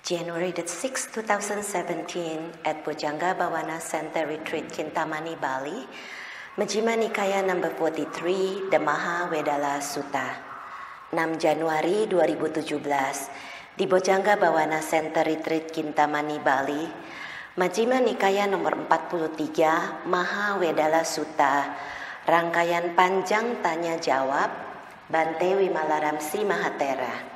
January the 6th, 2017 at Bojjhanga-1 Center Retreat Kintamani, Bali, Majjhima Nikaya number 43, the Mahavedalla Sutta. 6 Januari 2017 di Bojjhanga-1 Center Retreat Kintamani, Bali, Majjhima Nikaya nomor 43, Mahavedalla Sutta, rangkaian panjang tanya jawab, Bhante Vimalaramsi Mahatera.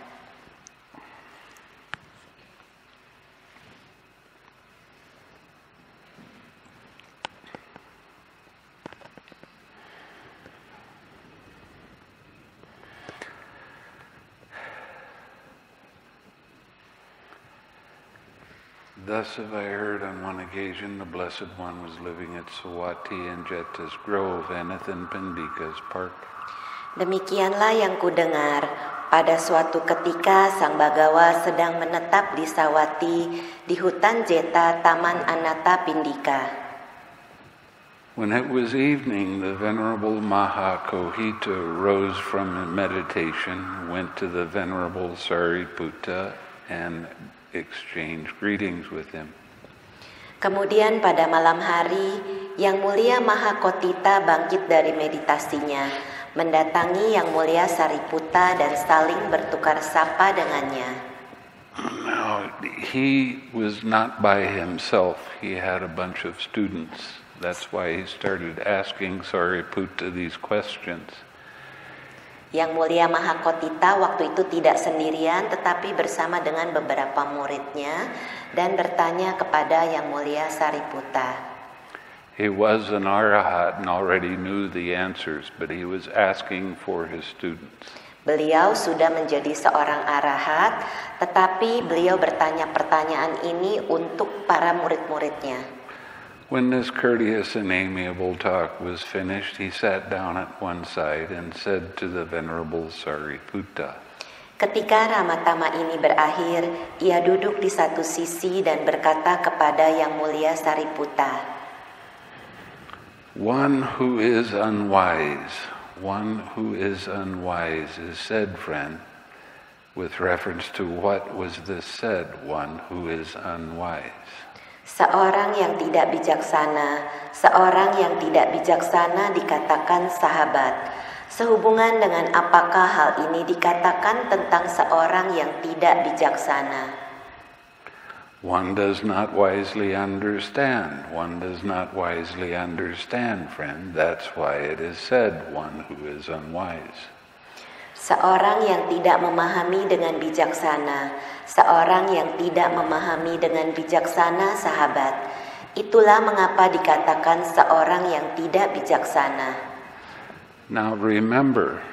Thus have I heard on one occasion the Blessed One was living at Sawati and Jeta's Grove, Anathan Pandika's Park. Demikianlah yang kudengar, pada suatu ketika Sang Bhagawa sedang menetap di Sawati, di hutan Jeta, Taman Anatta Pindika. When it was evening, the Venerable Mahakohita rose from meditation, went to the Venerable Sariputta, and exchange greetings with him. Kemudian pada malam hari, Yang Mulia Mahakotita bangkit dari meditasinya, mendatangi Yang Mulia Sariputta dan saling bertukar sapa dengannya. Now, he was not by himself. He had a bunch of students. That's why he started asking Sariputta these questions. Yang Mulia Mahakotita waktu itu tidak sendirian tetapi bersama dengan beberapa muridnya dan bertanya kepada Yang Mulia Sariputta. He was an arahat and already knew the answers, but he was asking for his students. Beliau sudah menjadi seorang arahat, tetapi beliau bertanya pertanyaan ini untuk para murid-muridnya. When this courteous and amiable talk was finished, he sat down at one side and said to the Venerable Sariputta, Ketika Ramatama ini berakhir, ia duduk di satu sisi dan berkata kepada Yang Mulia Sariputta, one who is unwise is said, friend, with reference to what was this said, one who is unwise. Seorang yang tidak bijaksana dikatakan sahabat. Sehubungan dengan apakah hal ini dikatakan tentang seorang yang tidak bijaksana? One does not wisely understand, friend. That's why it is said, one who is unwise. Seorang yang tidak memahami dengan bijaksana, sahabat. Itulah mengapa dikatakan seorang yang tidak bijaksana. Now remember,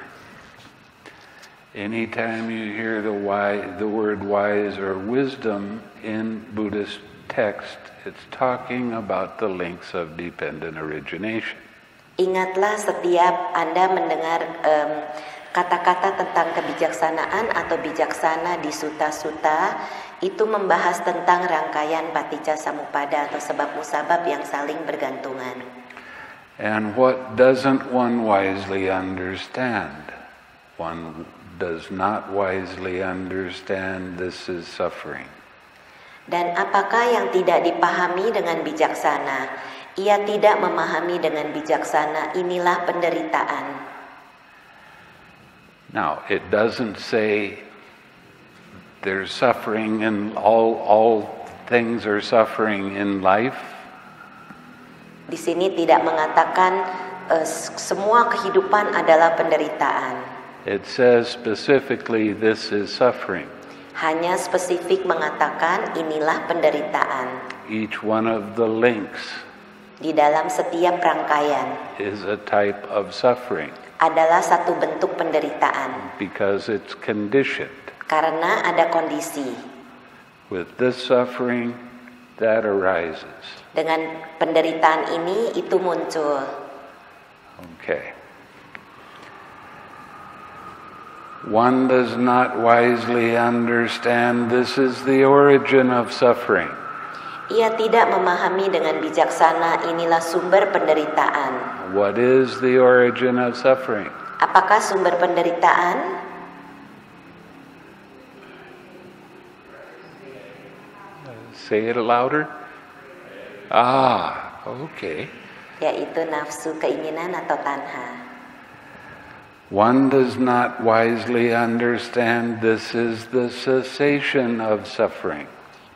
anytime you hear the word wise or wisdom in Buddhist text, it's talking about the links of dependent origination. Ingatlah setiap Anda mendengar kata-kata tentang kebijaksanaan atau bijaksana di sutta-sutta, itu membahas tentang rangkaian paticca samuppada atau sebab musabab yang saling bergantungan. And what doesn't one wisely understand? One does not wisely understand this is suffering. Dan apakah yang tidak dipahami dengan bijaksana? Ia tidak memahami dengan bijaksana, inilah penderitaan. Now, it doesn't say there's suffering in all things are suffering in life. Di sini tidak mengatakan semua kehidupan adalah penderitaan. It says specifically this is suffering. Hanya spesifik mengatakan inilah penderitaan. Each one of the links di dalam setiap rangkaian is a type of suffering. Adalah satu bentuk penderitaan. Because it's conditioned. Karena ada kondisi. With this suffering, that arises. Dengan penderitaan ini, itu muncul. Okay. One does not wisely understand this is the origin of suffering. Ia tidak memahami dengan bijaksana, inilah sumber penderitaan. What is the origin of suffering? Apakah sumber penderitaan? Say it louder. Ah, okay. Yaitu nafsu, keinginan atau tanha. One does not wisely understand this is the cessation of suffering.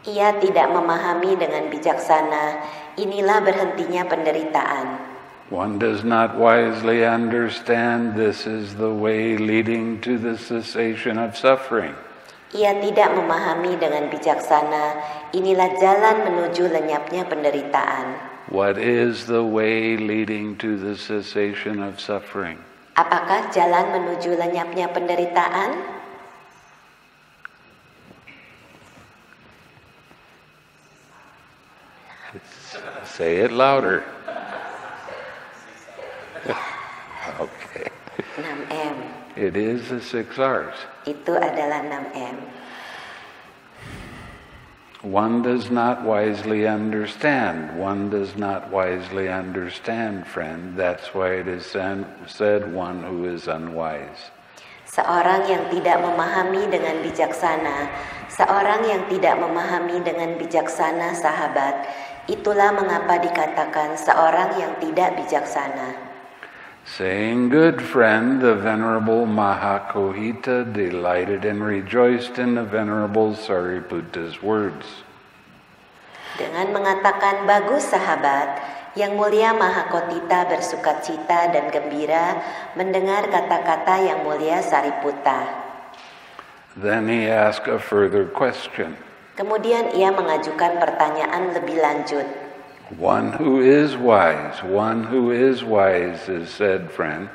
Ia tidak memahami dengan bijaksana, inilah berhentinya penderitaan. One does not wisely understand this is the way leading to the cessation of suffering. Ia tidak memahami dengan bijaksana, inilah jalan menuju lenyapnya penderitaan. What is the way leading to the cessation of suffering? Apakah jalan menuju lenyapnya penderitaan? Say it louder. Okay. 6M. It is the 6 R's. Itu adalah 6M. One does not wisely understand. One does not wisely understand, friend. That's why it is said one who is unwise. Seorang yang tidak memahami dengan bijaksana, seorang yang tidak memahami dengan bijaksana, sahabat, itulah mengapa dikatakan seorang yang tidak bijaksana. Saying, good friend, the Venerable Mahakohita delighted and rejoiced in the Venerable Sariputta's words. Dengan mengatakan bagus sahabat, Yang Mulia Mahakotita bersukacita dan gembira mendengar kata-kata Yang Mulia Sariputta. Then he asked a further question. Kemudian ia mengajukan pertanyaan lebih lanjut. One who is wise is said, friend,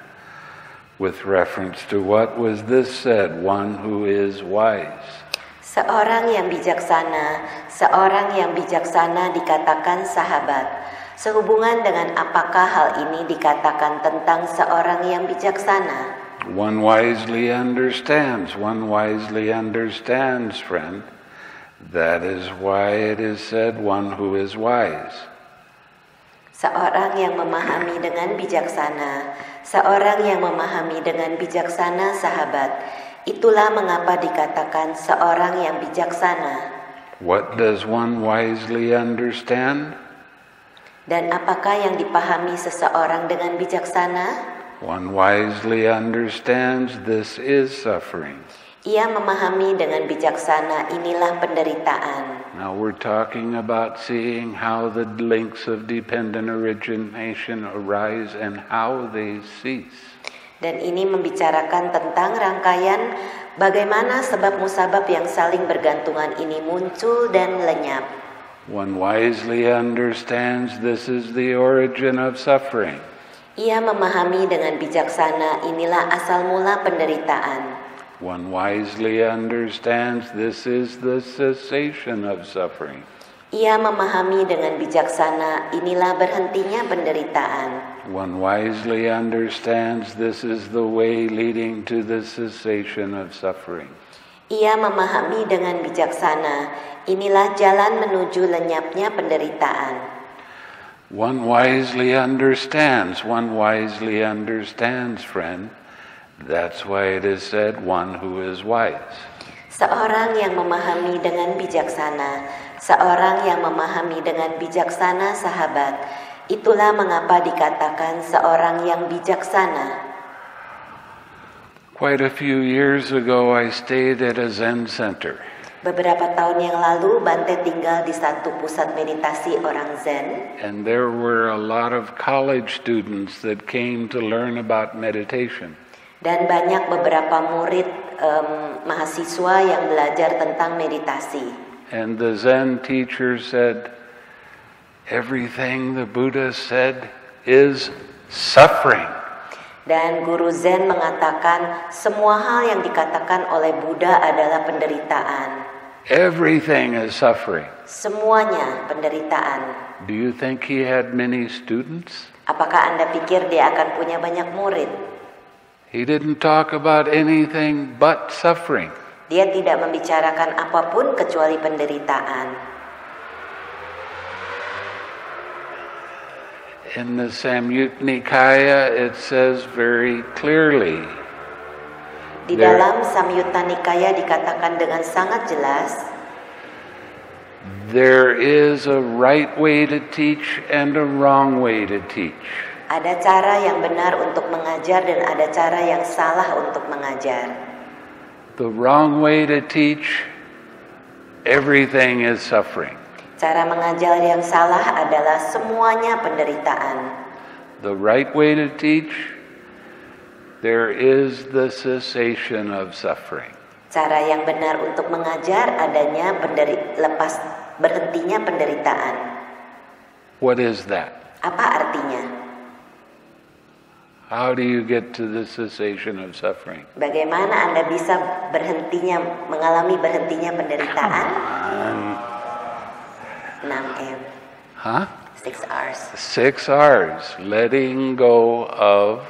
with reference to what was this said, one who is wise. Seorang yang bijaksana dikatakan sahabat. Sehubungan dengan apakah hal ini dikatakan tentang seorang yang bijaksana? One wisely understands, friend. That is why it is said, one who is wise. Seorang yang memahami dengan bijaksana, sahabat, itulah mengapa dikatakan seorang yang bijaksana. What does one wisely understand? Dan apakah yang dipahami seseorang dengan bijaksana? One wisely understands this is suffering. Ia memahami dengan bijaksana, inilah penderitaan. Now we're talking about seeing how the links of dependent origination arise and how they cease. Dan ini membicarakan tentang rangkaian bagaimana sebab musabab yang saling bergantungan ini muncul dan lenyap. One wisely understands this is the origin of suffering. Ia memahami dengan bijaksana, inilah asal mula penderitaan. One wisely understands this is the cessation of suffering. Ia memahami dengan bijaksana, inilah berhentinya penderitaan. One wisely understands this is the way leading to the cessation of suffering. Ia memahami dengan bijaksana, inilah jalan menuju lenyapnya penderitaan. One wisely understands, friend. That's why it is said, one who is wise. Seorang yang memahami dengan bijaksana, sahabat, itulah mengapa dikatakan seorang yang bijaksana. Quite a few years ago, I stayed at a Zen center. Beberapa tahun yang lalu, Bhante tinggal di satu pusat meditasi orang Zen. And there were a lot of college students that came to learn about meditation. Dan banyak beberapa murid mahasiswa yang belajar tentang meditasi. And the Zen teacher said, everything the Buddha said is suffering. Dan guru Zen mengatakan semua hal yang dikatakan oleh Buddha adalah penderitaan. Everything is suffering. Semuanya penderitaan. Do you think he had many students? Apakah Anda pikir dia akan punya banyak murid? He didn't talk about anything but suffering. Dia tidak membicarakan apapun kecuali penderitaan. In the Samyutta it says very clearly. Di dalam Samyutta Nikaya dikatakan dengan sangat jelas, There is a right way to teach and a wrong way to teach. Ada cara yang benar untuk mengajar dan ada cara yang salah untuk mengajar. The wrong way to teach, everything is suffering. Cara mengajar yang salah adalah semuanya penderitaan. The right way to teach, there is the cessation of suffering. Cara yang benar untuk mengajar adanya berhentinya penderitaan. What is that? Apa artinya? How do you get to the cessation of suffering? Bagaimana Anda bisa mengalami berhentinya penderitaan? 6 M. Huh? 6 R's. 6 R's. Letting go of.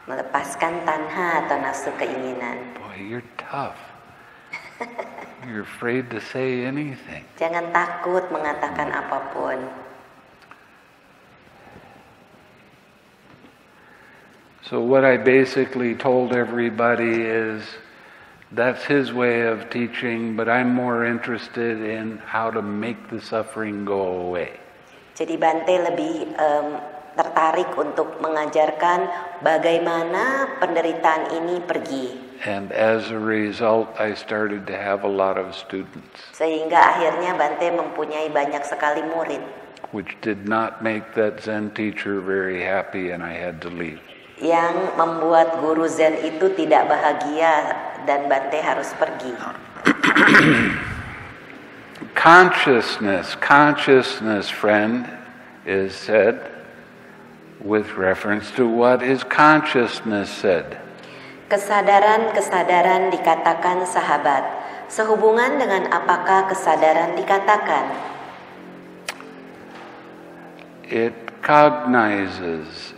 Melepaskan tanha atau nafsu keinginan. Boy, you're tough. You're afraid to say anything. Jangan takut mengatakan apapun. So what I basically told everybody is that's his way of teaching, but I'm more interested in how to make the suffering go away. Jadi Bhante lebih tertarik untuk mengajarkan bagaimana penderitaan ini pergi. And as a result, I started to have a lot of students. Sehingga akhirnya Bhante mempunyai banyak sekali murid. Which did not make that Zen teacher very happy and I had to leave. Yang membuat guru Zen itu tidak bahagia dan Bhante harus pergi. Consciousness, friend, is said with reference to what is consciousness said. Kesadaran dikatakan sahabat. Sehubungan dengan apakah kesadaran dikatakan? It cognizes,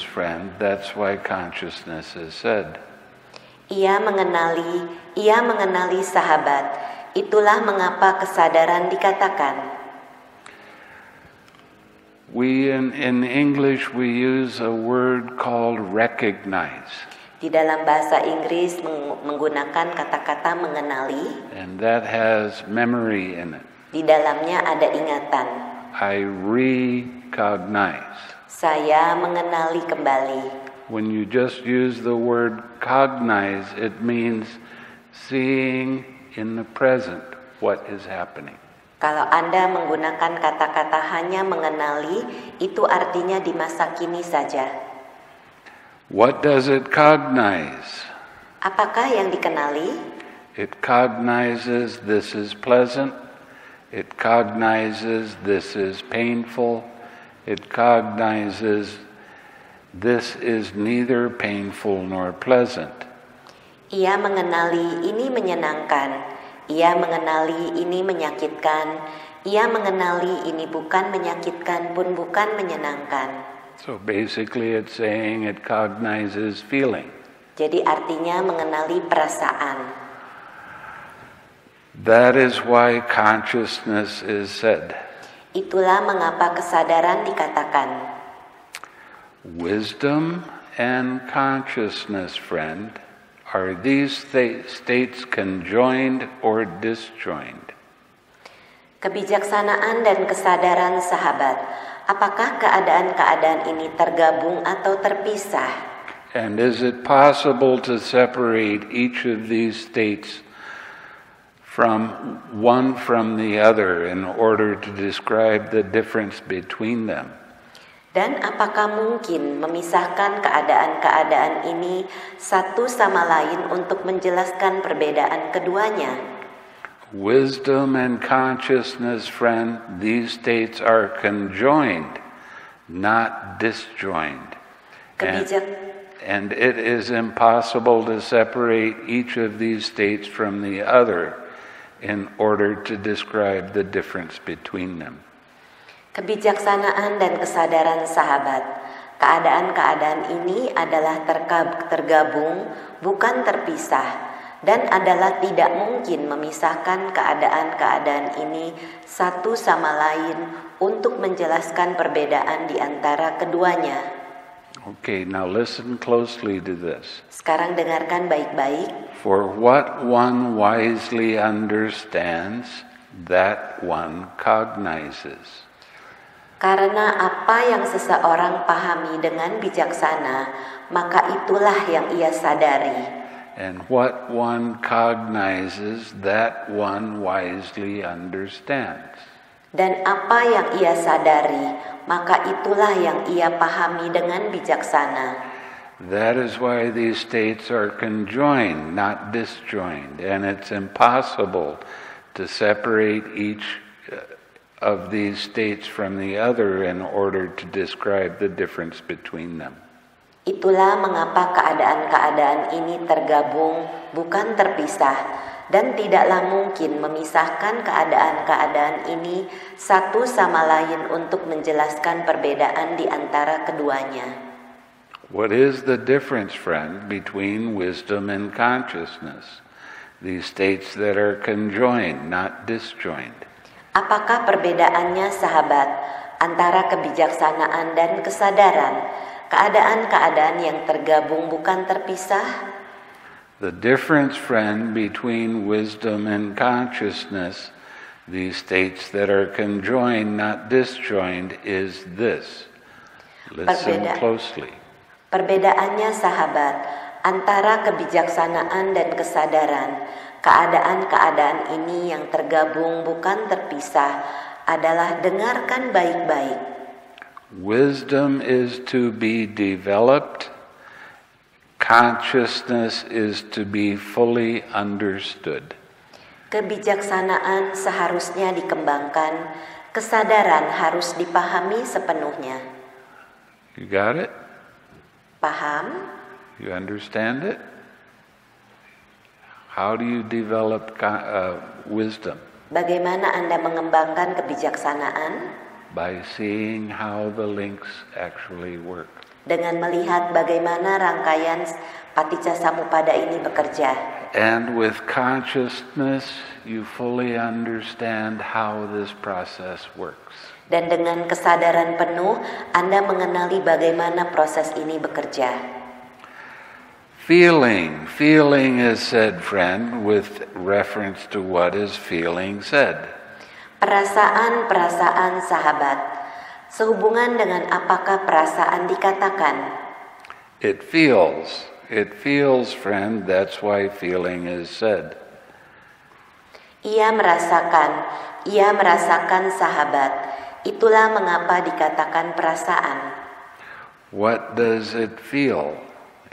friend. That's why consciousness is said. Ia mengenali sahabat. Itulah mengapa kesadaran dikatakan. In English we use a word called recognize. Di dalam bahasa Inggris menggunakan kata-kata mengenali. And that has memory in it. Di dalamnya ada ingatan. I recognize. Saya mengenali kembali. When you just use the word cognize, it means seeing in the present what is happening. Kalau Anda menggunakan kata-kata hanya mengenali, itu artinya di masa kini saja. What does it cognize? Apakah yang dikenali? It cognizes this is pleasant. It cognizes this is painful. It cognizes this is neither painful nor pleasant. Ia mengenali ini menyenangkan. Ia mengenali ini menyakitkan. Ia mengenali ini bukan menyakitkan pun bukan menyenangkan. So basically it's saying it cognizes feeling. Jadi artinya mengenali perasaan. That is why consciousness is said. Itulah mengapa kesadaran dikatakan. Wisdom and consciousness, friend, are these states conjoined or disjoined? Kebijaksanaan dan kesadaran sahabat, apakah keadaan-keadaan ini tergabung atau terpisah? And is it possible to separate each of these states from the other in order to describe the difference between them? Dan apakah mungkin memisahkan keadaan-keadaan ini satu sama lain untuk menjelaskan perbedaan keduanya? Wisdom and consciousness, friend, these states are conjoined, not disjoined. And it is impossible to separate each of these states from the other in order to describe the difference between them. Kebijaksanaan dan kesadaran sahabat, keadaan-keadaan ini adalah tergabung, bukan terpisah, dan adalah tidak mungkin memisahkan keadaan-keadaan ini satu sama lain untuk menjelaskan perbedaan di antara keduanya. Okay, now listen closely to this. Sekarang dengarkan baik-baik. For what one wisely understands, that one cognizes. Karena apa yang seseorang pahami dengan bijaksana, maka itulah yang ia sadari. And what one cognizes, that one wisely understands. Dan apa yang ia sadari, maka itulah yang ia pahami dengan bijaksana. That is why these states are conjoined, not disjoined, and it's impossible to separate each of these states from the other in order to describe the difference between them. Itulah mengapa keadaan-keadaan ini tergabung, bukan terpisah, dan tidaklah mungkin memisahkan keadaan-keadaan ini satu sama lain untuk menjelaskan perbedaan di antara keduanya. What is the difference, friend, between wisdom and consciousness? These states that are conjoined, not disjoined. Apakah perbedaannya, sahabat, antara kebijaksanaan dan kesadaran, keadaan-keadaan yang tergabung bukan terpisah? The difference, friend, between wisdom and consciousness, these states that are conjoined, not disjoined, is this. Listen closely. Perbedaannya, sahabat, antara kebijaksanaan dan kesadaran, keadaan-keadaan ini yang tergabung bukan terpisah, adalah dengarkan baik-baik. Wisdom is to be developed. Consciousness is to be fully understood. Kebijaksanaan seharusnya dikembangkan, kesadaran harus dipahami sepenuhnya. You got it? Paham? You understand it? How do you develop wisdom? Bagaimana Anda mengembangkan kebijaksanaan? By seeing how the links actually work. Dengan melihat bagaimana rangkaian paticca samuppada ini bekerja. And with consciousness, you fully understand how this process works. Dan dengan kesadaran penuh, Anda mengenali bagaimana proses ini bekerja. Feeling is said, friend, with reference to what is feeling said. Perasaan, sahabat, sehubungan dengan apakah perasaan dikatakan? It feels, friend, that's why feeling is said. Ia merasakan, sahabat, itulah mengapa dikatakan perasaan. What does it feel?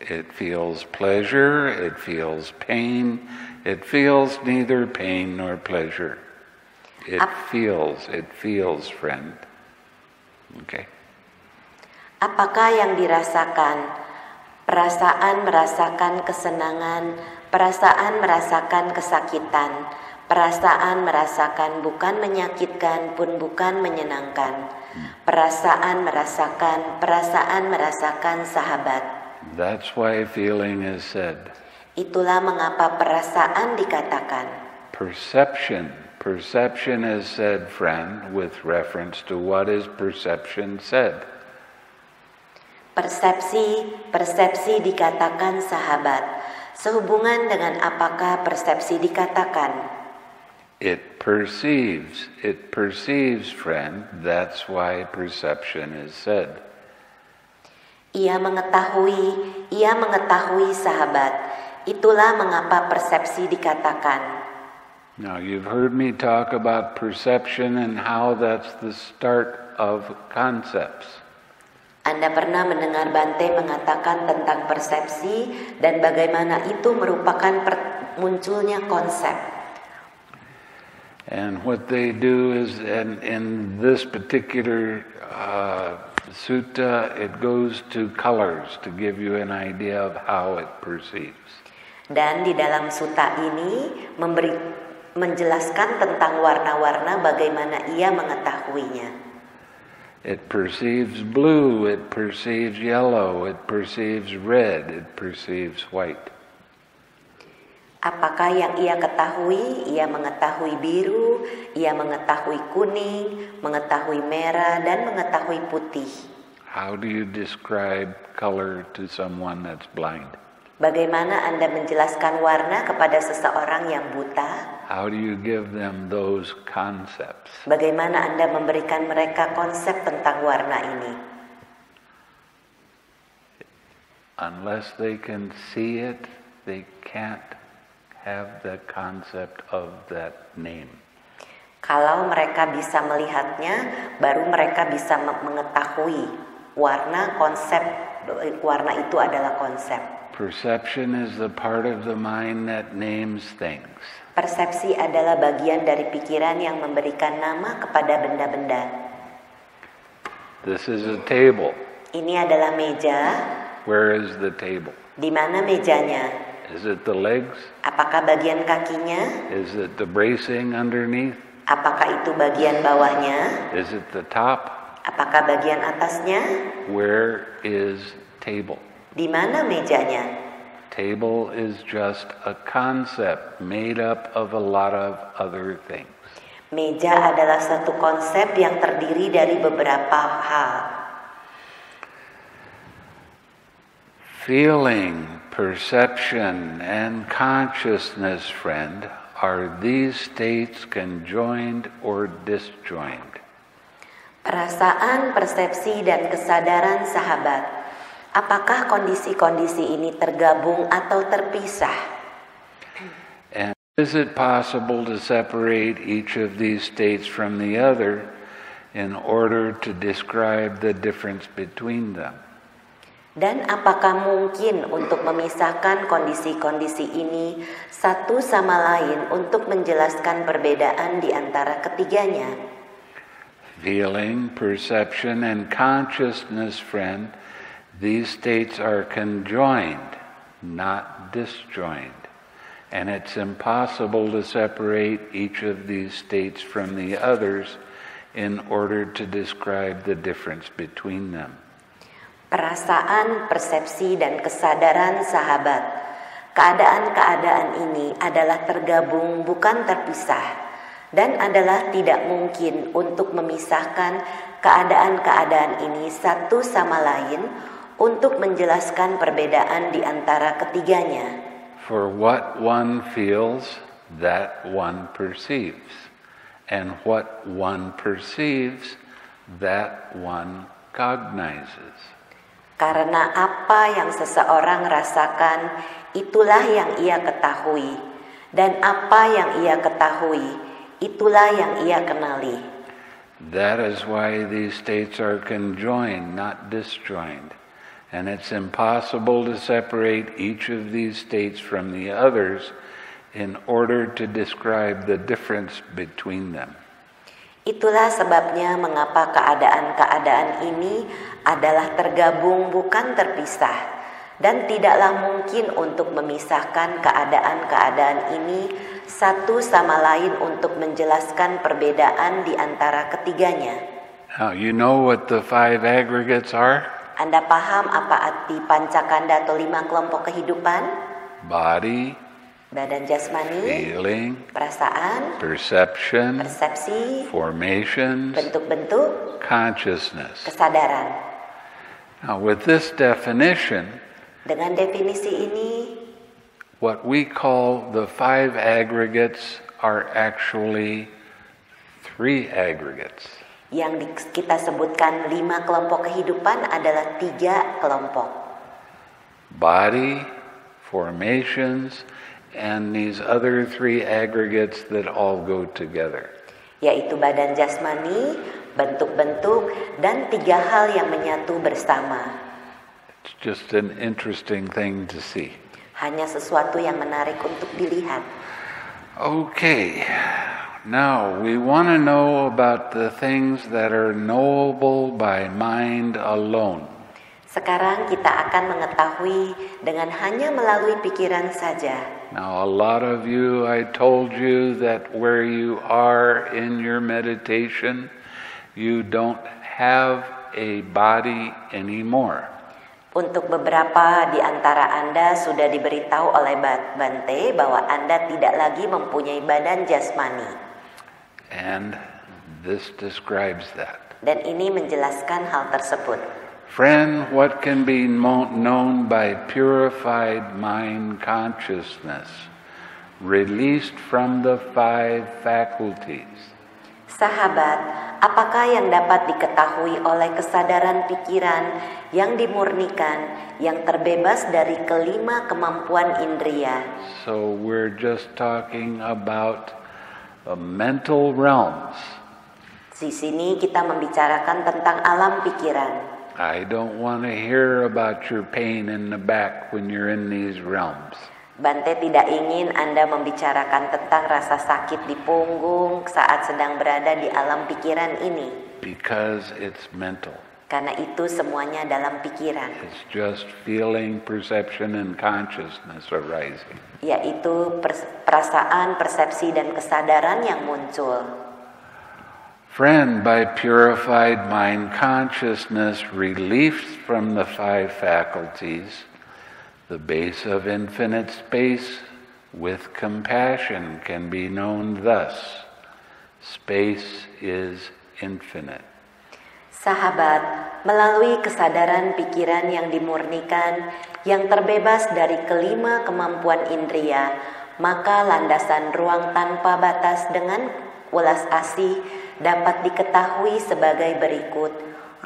It feels pleasure, it feels pain, it feels neither pain nor pleasure. It feels, friend. Okay. Apakah yang dirasakan? Perasaan merasakan kesenangan, perasaan merasakan kesakitan, perasaan merasakan bukan menyakitkan pun bukan menyenangkan. Perasaan merasakan, sahabat. That's why feeling is said. Itulah mengapa perasaan dikatakan. Perception is said, friend, with reference to what is perception said. Persepsi dikatakan, sahabat, sehubungan dengan apakah persepsi dikatakan. It perceives, friend, that's why perception is said. Ia mengetahui, sahabat, itulah mengapa persepsi dikatakan. Now you've heard me talk about perception and how that's the start of concepts. Anda pernah mendengar Bhante mengatakan tentang persepsi dan bagaimana itu merupakan munculnya konsep. And what they do is, in this particular sutta, it goes to colors to give you an idea of how it perceives. Dan di dalam sutta ini menjelaskan tentang warna-warna bagaimana ia mengetahuinya. It perceives blue, it perceives yellow, it perceives red, it perceives white. Apakah yang ia ketahui? Ia mengetahui biru, ia mengetahui kuning, mengetahui merah, dan mengetahui putih. How do you describe color to someone that's blind? Bagaimana Anda menjelaskan warna kepada seseorang yang buta? How do you give them those concepts? Bagaimana Anda memberikan mereka konsep tentang warna ini? Unless they can see it, they can't have the concept of that name. Kalau mereka bisa melihatnya, baru mereka bisa mengetahui warna konsep. Warna itu adalah konsep. Perception is the part of the mind that names things. Persepsi adalah bagian dari pikiran yang memberikan nama kepada benda-benda. This is a table. Ini adalah meja. Where is the table? Di mana mejanya? Is it the legs? Apakah bagian kakinya? Is it the bracing underneath? Apakah itu bagian bawahnya? Is it the top? Apakah bagian atasnya? Where is table? Di mana mejanya? Table is just a concept made up of a lot of other things. Meja adalah satu konsep yang terdiri dari beberapa hal. Feeling, perception, and consciousness, friend, are these states conjoined or disjoined? Perasaan, persepsi, dan kesadaran sahabat, apakah kondisi-kondisi ini tergabung atau terpisah? And is it possible to separate each of these states from the other in order to describe the difference between them? Dan apakah mungkin untuk memisahkan kondisi-kondisi ini satu sama lain untuk menjelaskan perbedaan di antara ketiganya? Feeling, perception, and consciousness, friend, these states are conjoined, not disjoined. And it's impossible to separate each of these states from the others in order to describe the difference between them. Perasaan, persepsi, dan kesadaran sahabat, keadaan-keadaan ini adalah tergabung bukan terpisah, dan adalah tidak mungkin untuk memisahkan keadaan-keadaan ini satu sama lain untuk menjelaskan perbedaan di antara ketiganya. For what one feels, that one perceives. And what one perceives, that one cognizes. Karena apa yang seseorang rasakan, itulah yang ia ketahui. Dan apa yang ia ketahui, itulah yang ia kenali. That is why these states are conjoined, not disjoined. And it's impossible to separate each of these states from the others in order to describe the difference between them. Itulah sebabnya mengapa keadaan-keadaan ini adalah tergabung bukan terpisah. Dan tidaklah mungkin untuk memisahkan keadaan-keadaan ini satu sama lain untuk menjelaskan perbedaan di antara ketiganya. Now, you know what the 5 aggregates are? Anda paham apa arti pancakanda atau 5 kelompok kehidupan? Body, Badan jasmani, feeling, perasaan, perception, persepsi, formations, bentuk-bentuk, consciousness. kesadaran. Now, with this definition, Dengan definisi ini, what we call the 5 aggregates are actually 3 aggregates. yang kita sebutkan 5 kelompok kehidupan adalah 3 kelompok. Body, formations, and these other 3 aggregates that all go together. Yaitu badan jasmani, bentuk-bentuk, dan 3 hal yang menyatu bersama. It's just an interesting thing to see. Hanya sesuatu yang menarik untuk dilihat. Okay, now we want to know about the things that are knowable by mind alone. Sekarang kita akan mengetahui dengan hanya melalui pikiran saja. Now, a lot of you, I told you that where you are in your meditation, you don't have a body anymore. Untuk beberapa di antara Anda sudah diberitahu oleh Bhante bahwa Anda tidak lagi mempunyai badan jasmani. And this describes that. Dan ini menjelaskan hal tersebut. Friend, what can be known by purified mind consciousness, released from the 5 faculties? Sahabat, apakah yang dapat diketahui oleh kesadaran pikiran yang dimurnikan, yang terbebas dari kelima kemampuan indria? So we're just talking about mental realms. Di sini kita membicarakan tentang alam pikiran. I don't want to hear about your pain in the back when you're in these realms. Bhante tidak ingin Anda membicarakan tentang rasa sakit di punggung saat sedang berada di alam pikiran ini. Because it's mental. Karena itu semuanya dalam pikiran. It's just feeling, perception, and consciousness arising. Yaitu perasaan, persepsi, dan kesadaran yang muncul. Friend, by purified mind consciousness released from the 5 faculties, the base of infinite space with compassion can be known thus. Space is infinite. Sahabat, melalui kesadaran pikiran yang dimurnikan, yang terbebas dari kelima kemampuan indria, maka landasan ruang tanpa batas dengan welas asih dapat diketahui sebagai berikut.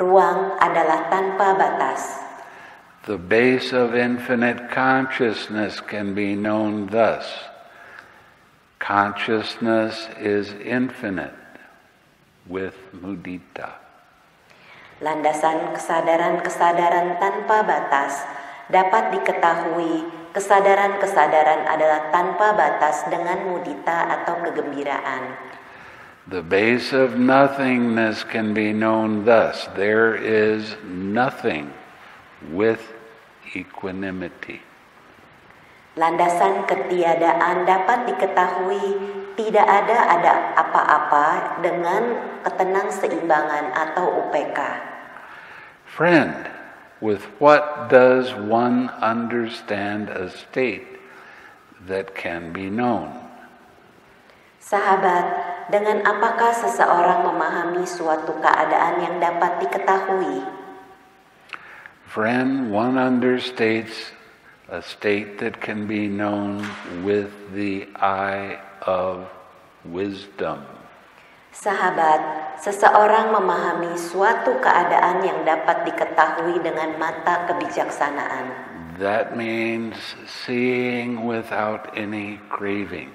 Ruang adalah tanpa batas. The base of infinite consciousness can be known thus. Consciousness is infinite with mudita. Landasan kesadaran-kesadaran tanpa batas dapat diketahui. Kesadaran-kesadaran adalah tanpa batas dengan mudita atau kegembiraan. The base of nothingness can be known thus. There is nothing with equanimity. Landasan ketiadaan dapat diketahui. Tidak ada apa-apa dengan ketenang seimbangan atau UPK. Friend, with what does one understand a state that can be known? Sahabat, dengan apakah seseorang memahami suatu keadaan yang dapat diketahui? Friend, one understands a state that can be known with the eye of wisdom. Sahabat, seseorang memahami suatu keadaan yang dapat diketahui dengan mata kebijaksanaan. That means seeing without any craving.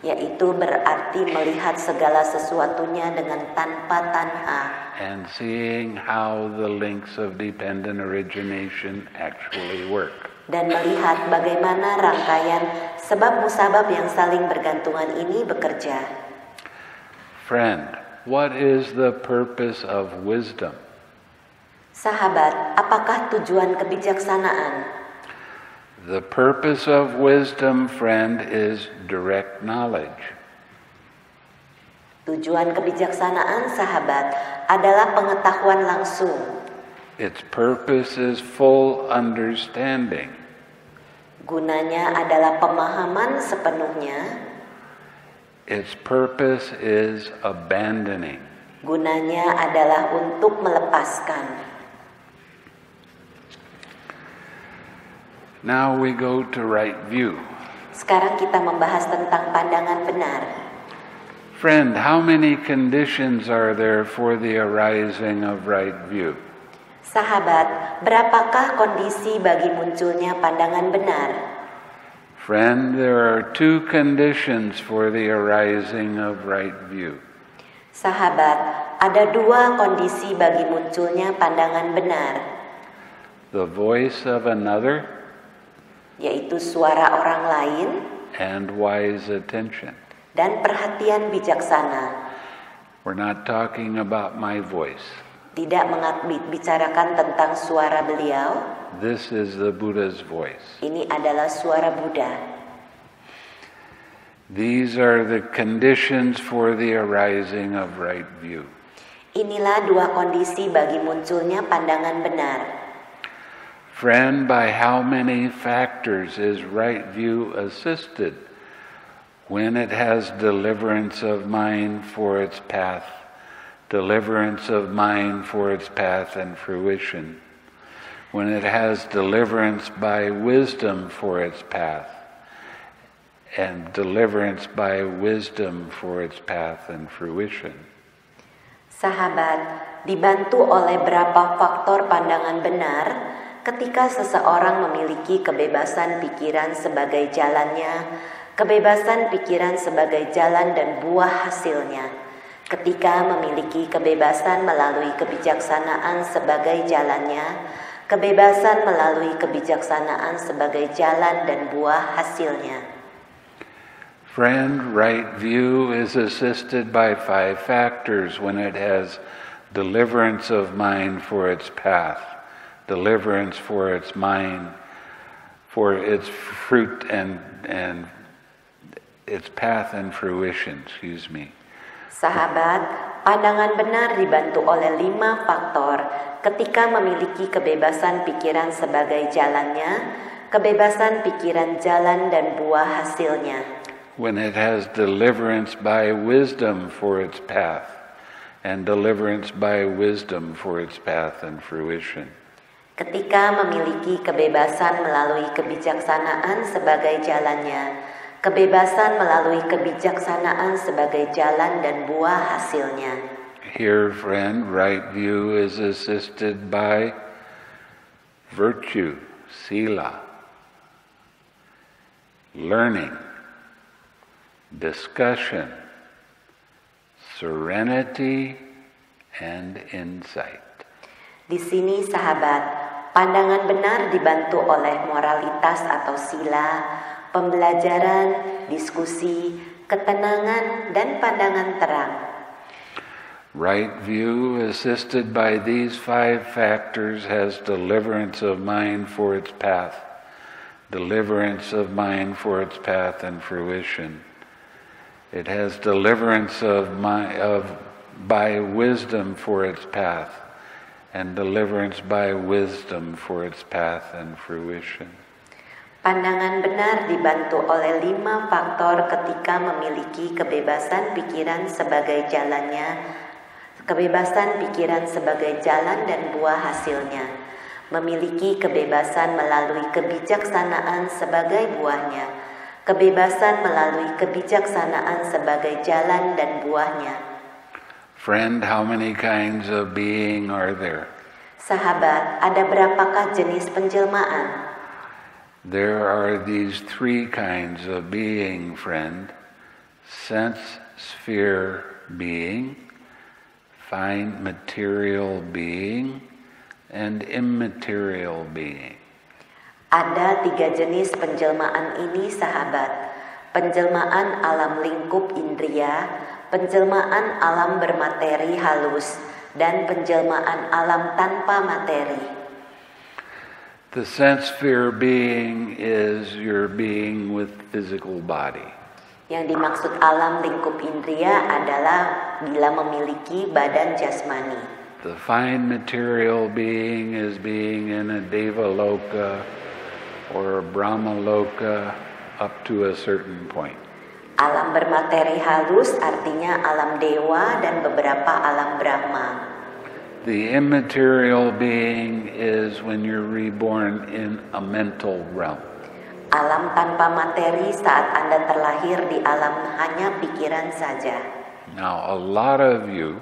Yaitu berarti melihat segala sesuatunya dengan tanpa tanha. And seeing how the links of dependent origination actually work. Dan melihat bagaimana rangkaian sebab musabab yang saling bergantungan ini bekerja. Friend, what is the purpose of wisdom? Sahabat, apakah tujuan kebijaksanaan? The purpose of wisdom, friend, is direct knowledge. Tujuan kebijaksanaan, sahabat, adalah pengetahuan langsung. Its purpose is full understanding. Gunanya adalah pemahaman sepenuhnya. Its purpose is abandoning. Gunanya adalah untuk melepaskan. Now we go to right view. Sekarang kita membahas tentang pandangan benar. Friend, how many conditions are there for the arising of right view? Sahabat, berapakah kondisi bagi munculnya pandangan benar? Friend, there are 2 conditions for the arising of right view. Sahabat, ada 2 kondisi bagi munculnya pandangan benar. The voice of another, yaitu suara orang lain, and wise attention. Dan perhatian bijaksana. We're not talking about my voice. Tidak bicarakan tentang suara beliau. This is the Buddha's voice. Ini adalah suara Buddha. These are the conditions for the arising of right view. Inilah 2 kondisi bagi munculnya pandangan benar. Friend, by how many factors is right view assisted when it has deliverance of mind for its path, deliverance of mind for its path and fruition, when it has deliverance by wisdom for its path, and deliverance by wisdom for its path and fruition. Sahabat, dibantu oleh berapa faktor pandangan benar ketika seseorang memiliki kebebasan pikiran sebagai jalannya, kebebasan pikiran sebagai jalan dan buah hasilnya, ketika memiliki kebebasan melalui kebijaksanaan sebagai jalannya, kebebasan melalui kebijaksanaan sebagai jalan dan buah hasilnya. Friend, right view is assisted by 5 factors when it has deliverance of mind for its path, deliverance for its mind, for its fruit and its path and fruition, Sahabat, pandangan benar dibantu oleh 5 faktor ketika memiliki kebebasan pikiran sebagai jalannya, kebebasan pikiran jalan dan buah hasilnya. When it has deliverance by wisdom for its path, and deliverance by wisdom for its path and fruition. Ketika memiliki kebebasan melalui kebijaksanaan sebagai jalannya, kebebasan melalui kebijaksanaan sebagai jalan dan buah hasilnya. Here, friend, right view is assisted by virtue, sila, learning, discussion, serenity, and insight. Di sini, sahabat, pandangan benar dibantu oleh moralitas atau sila, pembelajaran, diskusi, ketenangan, dan pandangan terang. Right view, assisted by these 5 factors, has deliverance of mind for its path, deliverance of mind for its path and fruition. It has deliverance by wisdom for its path, and deliverance by wisdom for its path and fruition. Pandangan benar dibantu oleh 5 faktor ketika memiliki kebebasan pikiran sebagai jalannya, kebebasan pikiran sebagai jalan dan buah hasilnya, memiliki kebebasan melalui kebijaksanaan sebagai buahnya, kebebasan melalui kebijaksanaan sebagai jalan dan buahnya. Friend, how many kinds of being are there? Sahabat, ada berapakah jenis penjelmaan? There are these 3 kinds of being, friend. Sense sphere being, fine material being, and immaterial being. Ada 3 jenis penjelmaan ini, sahabat. Penjelmaan alam lingkup indria, penjelmaan alam bermateri halus, dan penjelmaan alam tanpa materi. The sense sphere being is your being with physical body. Yang dimaksud alam lingkup indria adalah bila memiliki badan jasmani. The fine material being is being in a Devaloka or a Brahmaloka up to a certain point. Alam bermateri halus artinya alam dewa dan beberapa alam Brahma. The immaterial being is when you're reborn in a mental realm. Alam tanpa materi saat Anda terlahir di alam hanya pikiran saja. Now, a lot of you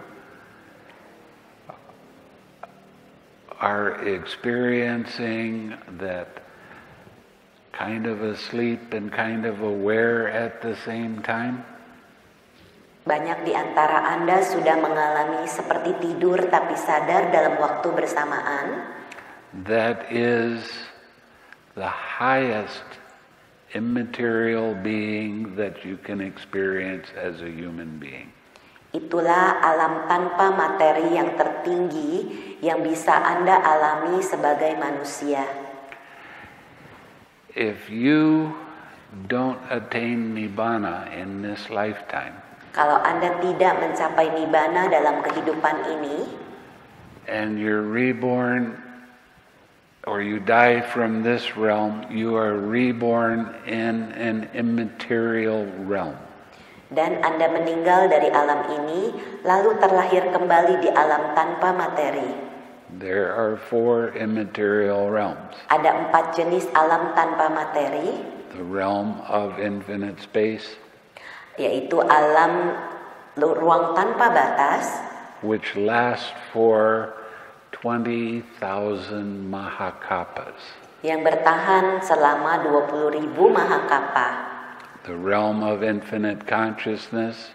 are experiencing that kind of asleep and kind of aware at the same time. Banyak di antara Anda sudah mengalami seperti tidur tapi sadar dalam waktu bersamaan. That is the highest immaterial being that you can experience as a human being. Itulah alam tanpa materi yang tertinggi yang bisa Anda alami sebagai manusia. If you don't attain nibbana in this lifetime, kalau Anda tidak mencapai nibbana dalam kehidupan ini, and you're reborn or you die from this realm, you are reborn in an immaterial realm. Dan Anda meninggal dari alam ini, lalu terlahir kembali di alam tanpa materi. There are 4 immaterial realms. Ada 4 jenis alam tanpa materi. The realm of infinite space, yaitu alam ruang tanpa batas, which lasts for 20,000 mahakapas. yang bertahan selama 20.000 mahakapa. The realm of infinite consciousness,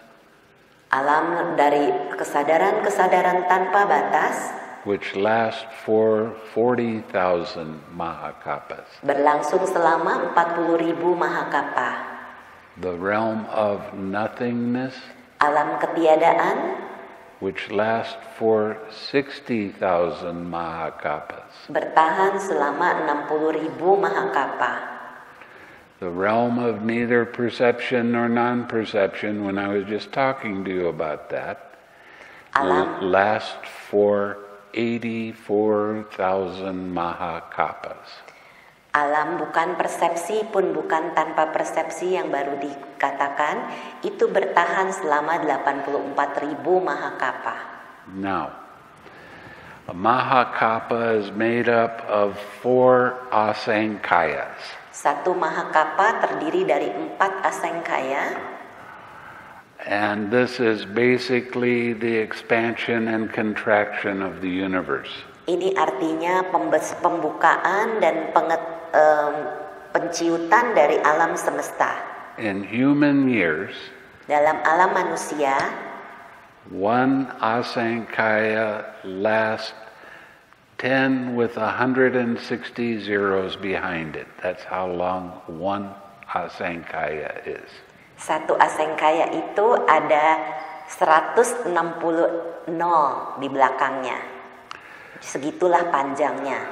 alam dari kesadaran-kesadaran tanpa batas, which lasts for 40,000 mahakapas. berlangsung selama 40.000 mahakapa. The realm of nothingness, alam ketiadaan, which lasts for 60,000 mahakapas. bertahan selama 60.000 mahakapa. The realm of neither perception nor non-perception, when I was just talking to you about that, lasts for 84,000 mahakapas. Alam bukan persepsi pun bukan tanpa persepsi yang baru dikatakan, itu bertahan selama 84.000 mahakapa. Now, a mahakapa is made up of 4 asankayas. Satu mahakapa terdiri dari 4 asengkaya. And this is basically the expansion and contraction of the universe. Ini artinya pembukaan dan penciutan dari alam semesta. In human years, dalam alam manusia, 1 asankaya lasts 10 with 160 zeros behind it. That's how long 1 asankaya is. Satu asengkaya itu ada 160 nol di belakangnya. Segitulah panjangnya.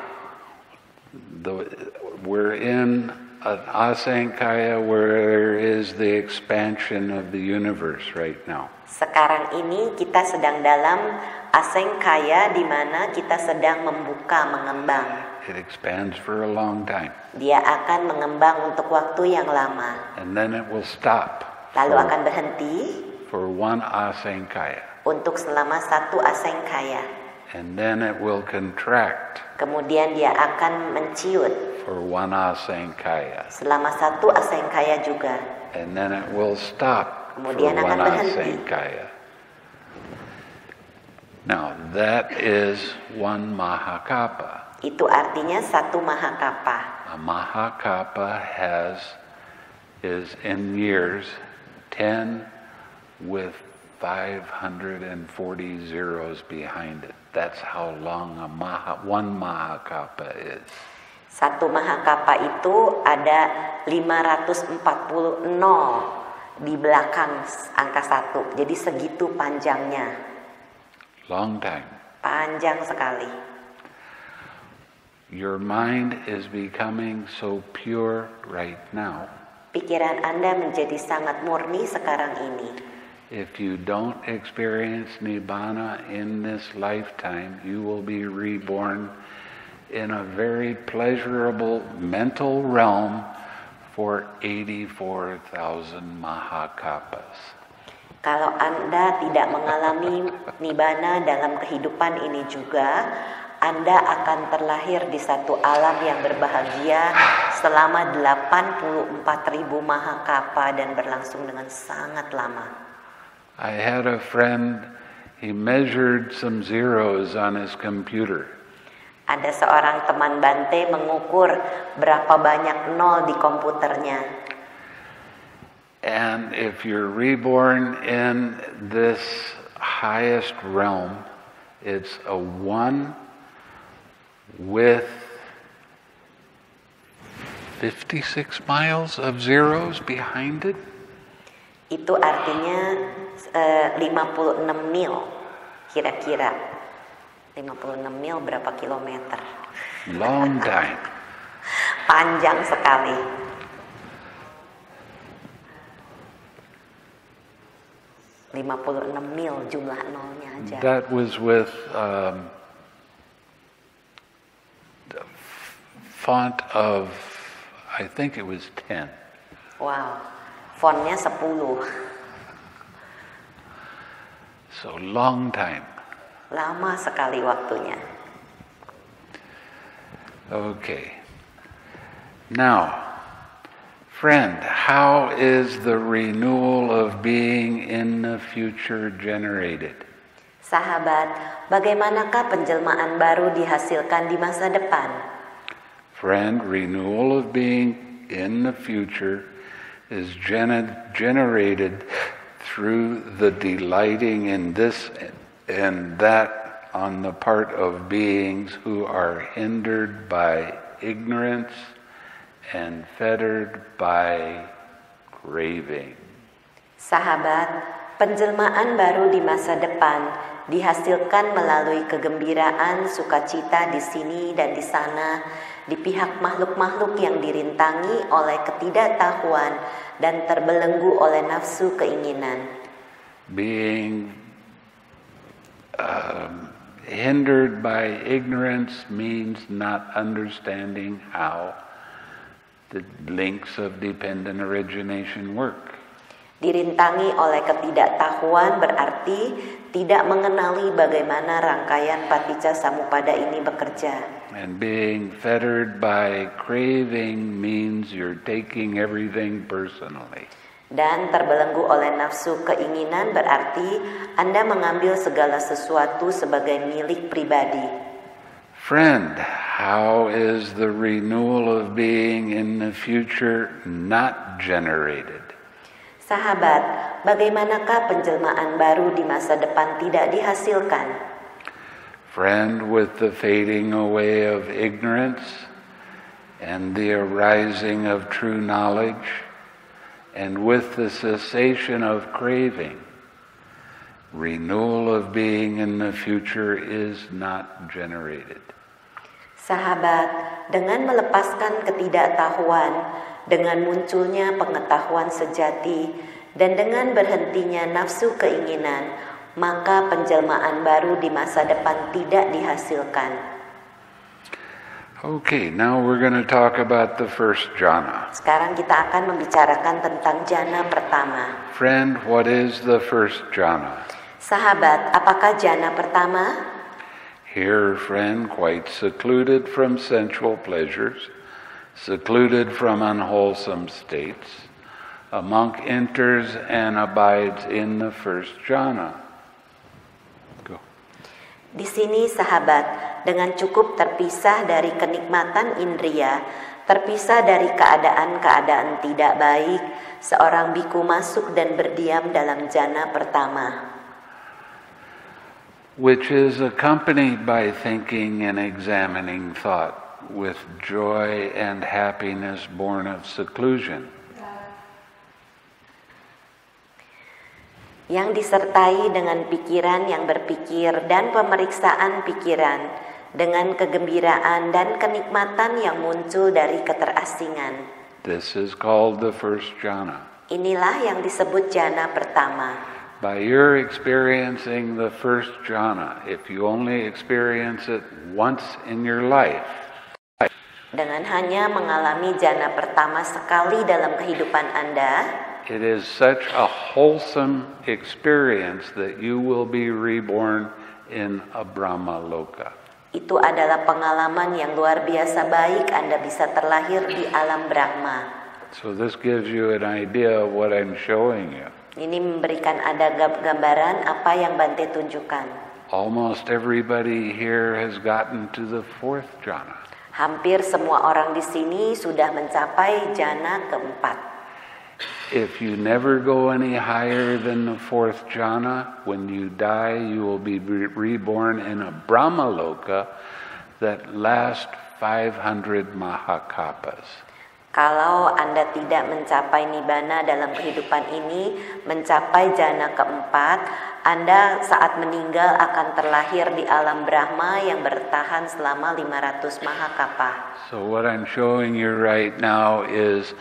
We're in an asankaya where there is the expansion of the universe right now. Sekarang ini kita sedang dalam asengkaya di mana kita sedang membuka, mengembang. It expands for a long time. Dia akan mengembang untuk waktu yang lama. And then it will stop. Lalu akan berhenti. For 1 asankaya. Untuk selama 1 asengkaya. And then it will contract. Kemudian dia akan menciut. For 1 asankaya. Selama 1 asengkaya juga. And then it will stop. Kemudian for akan 1 berhenti. asankaya. Now that is 1 mahakapa. Itu artinya 1 mahakapa. A mahakapa is in years 10 with 540 zeros behind it. That's how long 1 mahakapa is. 1 mahakapa itu ada 540 nol di belakang angka 1. Jadi segitu panjangnya. Long time. Panjang sekali. Your mind is becoming so pure right now. Pikiran Anda menjadi sangat murni sekarang ini. If you don't experience Nibbana in this lifetime, you will be reborn in a very pleasurable mental realm for 84,000 mahakapas. Kalau Anda tidak mengalami Nibbana dalam kehidupan ini juga, Anda akan terlahir di satu alam yang berbahagia selama 84.000 mahakapa dan berlangsung dengan sangat lama. I had a friend, he measured some zeros on his computer. Ada seorang teman Bhante mengukur berapa banyak nol di komputernya. And if you're reborn in this highest realm, it's a 1 with 56 miles of zeros behind it. Itu artinya 56 mil kira-kira. 56 mil berapa kilometer? Long time. Panjang sekali. ...56 mil jumlah nolnya aja. That was with font of, I think it was 10. Wow, fontnya 10. So long time. Lama sekali waktunya. Okay. Now, friend, how is the renewal of being in the future generated? Sahabat, bagaimanakah penjelmaan baru dihasilkan di masa depan? Friend, renewal of being in the future is generated through the delighting in this and that on the part of beings who are hindered by ignorance and fettered by craving. Sahabat, penjelmaan baru di masa depan dihasilkan melalui kegembiraan, sukacita di sini dan di sana, di pihak makhluk-makhluk yang dirintangi oleh ketidaktahuan dan terbelenggu oleh nafsu keinginan. Being hindered by ignorance means not understanding how the links of dependent origination work. Dirintangi oleh ketidaktahuan berarti tidak mengenali bagaimana rangkaian paticca samuppada ini bekerja. And being fettered by craving means you're taking everything personally. Dan terbelenggu oleh nafsu keinginan berarti Anda mengambil segala sesuatu sebagai milik pribadi. Friend, how is the renewal of being in the future not generated? Sahabat, bagaimanakah penjelmaan baru di masa depan tidak dihasilkan? Friend, with the fading away of ignorance and the arising of true knowledge, and with the cessation of craving, renewal of being in the future is not generated. Sahabat, dengan melepaskan ketidaktahuan, dengan munculnya pengetahuan sejati, dan dengan berhentinya nafsu keinginan, maka penjelmaan baru di masa depan tidak dihasilkan. Okay, now we're going to talk about the first jhana. Sekarang kita akan membicarakan tentang jhana pertama. Friend, what is the first jhana? Sahabat, apakah jhana pertama? Here, friend, quite secluded from sensual pleasures, secluded from unwholesome states, a monk enters and abides in the first jhana. Go. Di sini sahabat, dengan cukup terpisah dari kenikmatan indria, terpisah dari keadaan-keadaan tidak baik, seorang biku masuk dan berdiam dalam jhana pertama. Which is accompanied by thinking and examining thought, with joy and happiness born of seclusion. Yang disertai dengan pikiran yang berpikir dan pemeriksaan pikiran, dengan kegembiraan dan kenikmatan yang muncul dari keterasingan. This is called the first jhana. Inilah yang disebut jhana pertama. By your experiencing the first jhana, if you only experience it once in your life, dengan hanya mengalami jhana pertama sekali dalam kehidupan Anda, it is such a wholesome experience that you will be reborn in a Brahma Loka. Itu adalah pengalaman yang luar biasa baik, Anda bisa terlahir di alam Brahma. So this gives you an idea of what I'm showing you. Ini memberikan Anda gambaran apa yang Bhante tunjukkan. Almost everybody here has gotten to the fourth jhana. Hampir semua orang di sini sudah mencapai jhana keempat. If you never go any higher than the fourth jhana, when you die, you will be reborn in a Brahma Loka that lasts 500 Mahakapas. Kalau Anda tidak mencapai nibbana dalam kehidupan ini, mencapai jhana keempat, Anda saat meninggal akan terlahir di alam Brahma yang bertahan selama 500 Mahakapa. So what I'm showing you right now is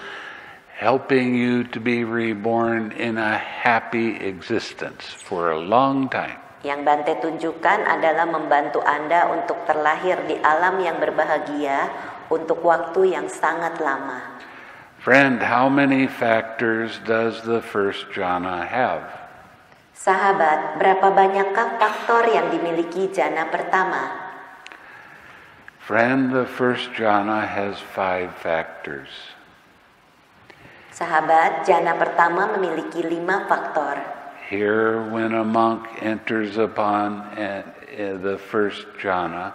helping you to be reborn in a happy existence for a long time. Yang Bhante tunjukkan adalah membantu Anda untuk terlahir di alam yang berbahagia untuk waktu yang sangat lama. Friend, how many factors does the first jhana have? Sahabat, berapa banyakkah faktor yang dimiliki jhana pertama? Friend, the first jhana has 5 factors. Sahabat, jhana pertama memiliki 5 faktor. Here, when a monk enters upon the first jhana,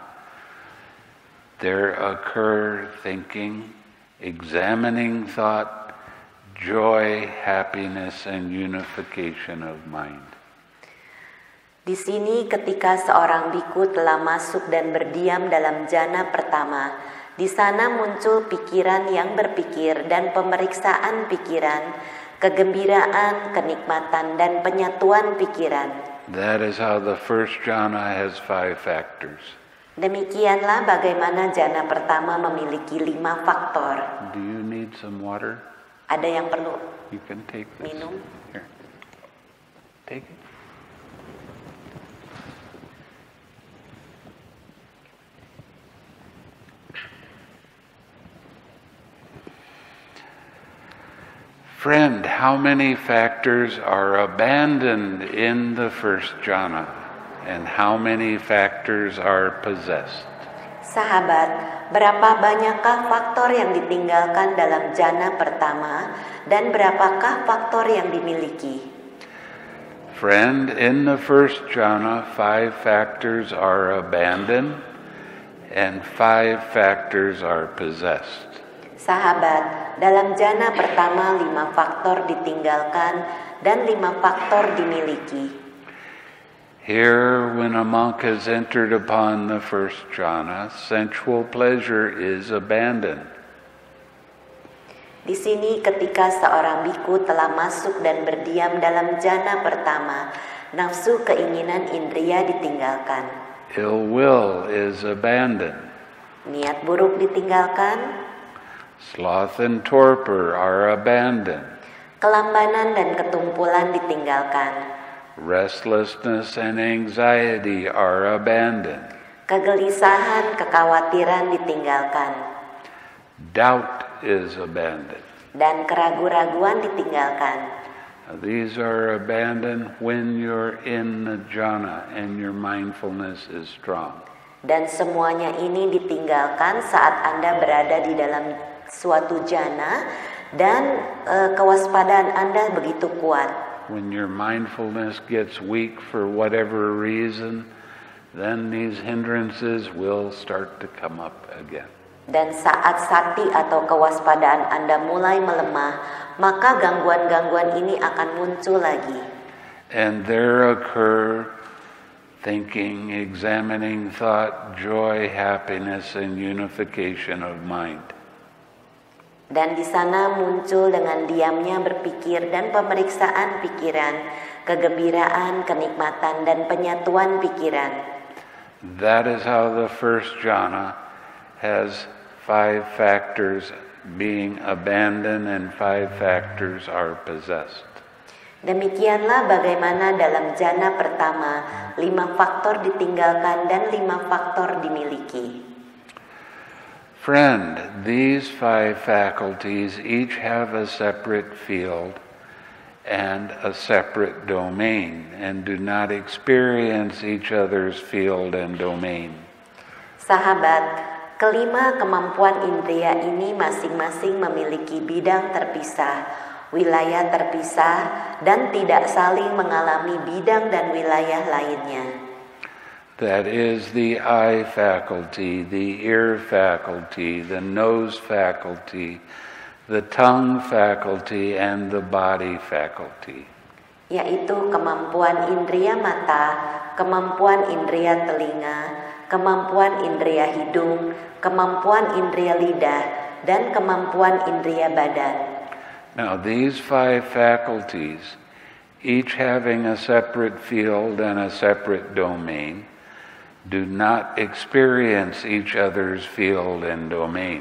there occur thinking, examining thought, joy, happiness, and unification of mind. Di sini ketika seorang biku telah masuk dan berdiam dalam jhana pertama, di sana muncul pikiran yang berpikir dan pemeriksaan pikiran, kegembiraan, kenikmatan, dan penyatuan pikiran. That is how the first jhana has 5 factors. Demikianlah bagaimana jhana pertama memiliki 5 faktor. Do you need some water? Ada yang perlu You can take this. minum? Here. Take it. Friend, how many factors are abandoned in the first jhana, and how many factors are possessed? Sahabat, berapa banyakkah faktor yang ditinggalkan dalam jhana pertama dan berapakah faktor yang dimiliki? Friend, in the first jhana, 5 factors are abandoned and 5 factors are possessed. Sahabat, dalam jhana pertama 5 faktor ditinggalkan dan 5 faktor dimiliki. Here, when a monk has entered upon the first jhana, sensual pleasure is abandoned. Di sini ketika seorang biku telah masuk dan berdiam dalam jhana pertama, nafsu keinginan indria ditinggalkan. Ill will is abandoned. Niat buruk ditinggalkan. Sloth and torpor are abandoned. Kelambanan dan ketumpulan ditinggalkan. Restlessness and anxiety are abandoned. Kegelisahan, kekhawatiran ditinggalkan. Doubt is abandoned. Dan keraguan-raguan ditinggalkan. Now, these are abandoned when you're in the jhana and your mindfulness is strong. Dan semuanya ini ditinggalkan saat Anda berada di dalam suatu jhana dan kewaspadaan Anda begitu kuat. When your mindfulness gets weak for whatever reason, then these hindrances will start to come up again. Dan saat sati atau kewaspadaan Anda mulai melemah, maka gangguan-gangguan ini akan muncul lagi. And there occur thinking, examining thought, joy, happiness, and unification of mind. Dan di sana muncul dengan diamnya berpikir dan pemeriksaan pikiran, kegembiraan, kenikmatan, dan penyatuan pikiran. That is how the first jhana has 5 factors being abandoned and 5 factors are possessed. Demikianlah bagaimana dalam jhana pertama 5 faktor ditinggalkan dan 5 faktor dimiliki. Friend, these 5 faculties each have a separate field and a separate domain and do not experience each other's field and domain. Sahabat, kelima kemampuan indria ini masing-masing memiliki bidang terpisah, wilayah terpisah, dan tidak saling mengalami bidang dan wilayah lainnya. That is the eye faculty, the ear faculty, the nose faculty, the tongue faculty, and the body faculty. Yaitu kemampuan indria mata, kemampuan indria telinga, kemampuan indria hidung, kemampuan indria lidah, dan kemampuan indria badan. Now these 5 faculties, each having a separate field and a separate domain, do not experience each other's field and domain.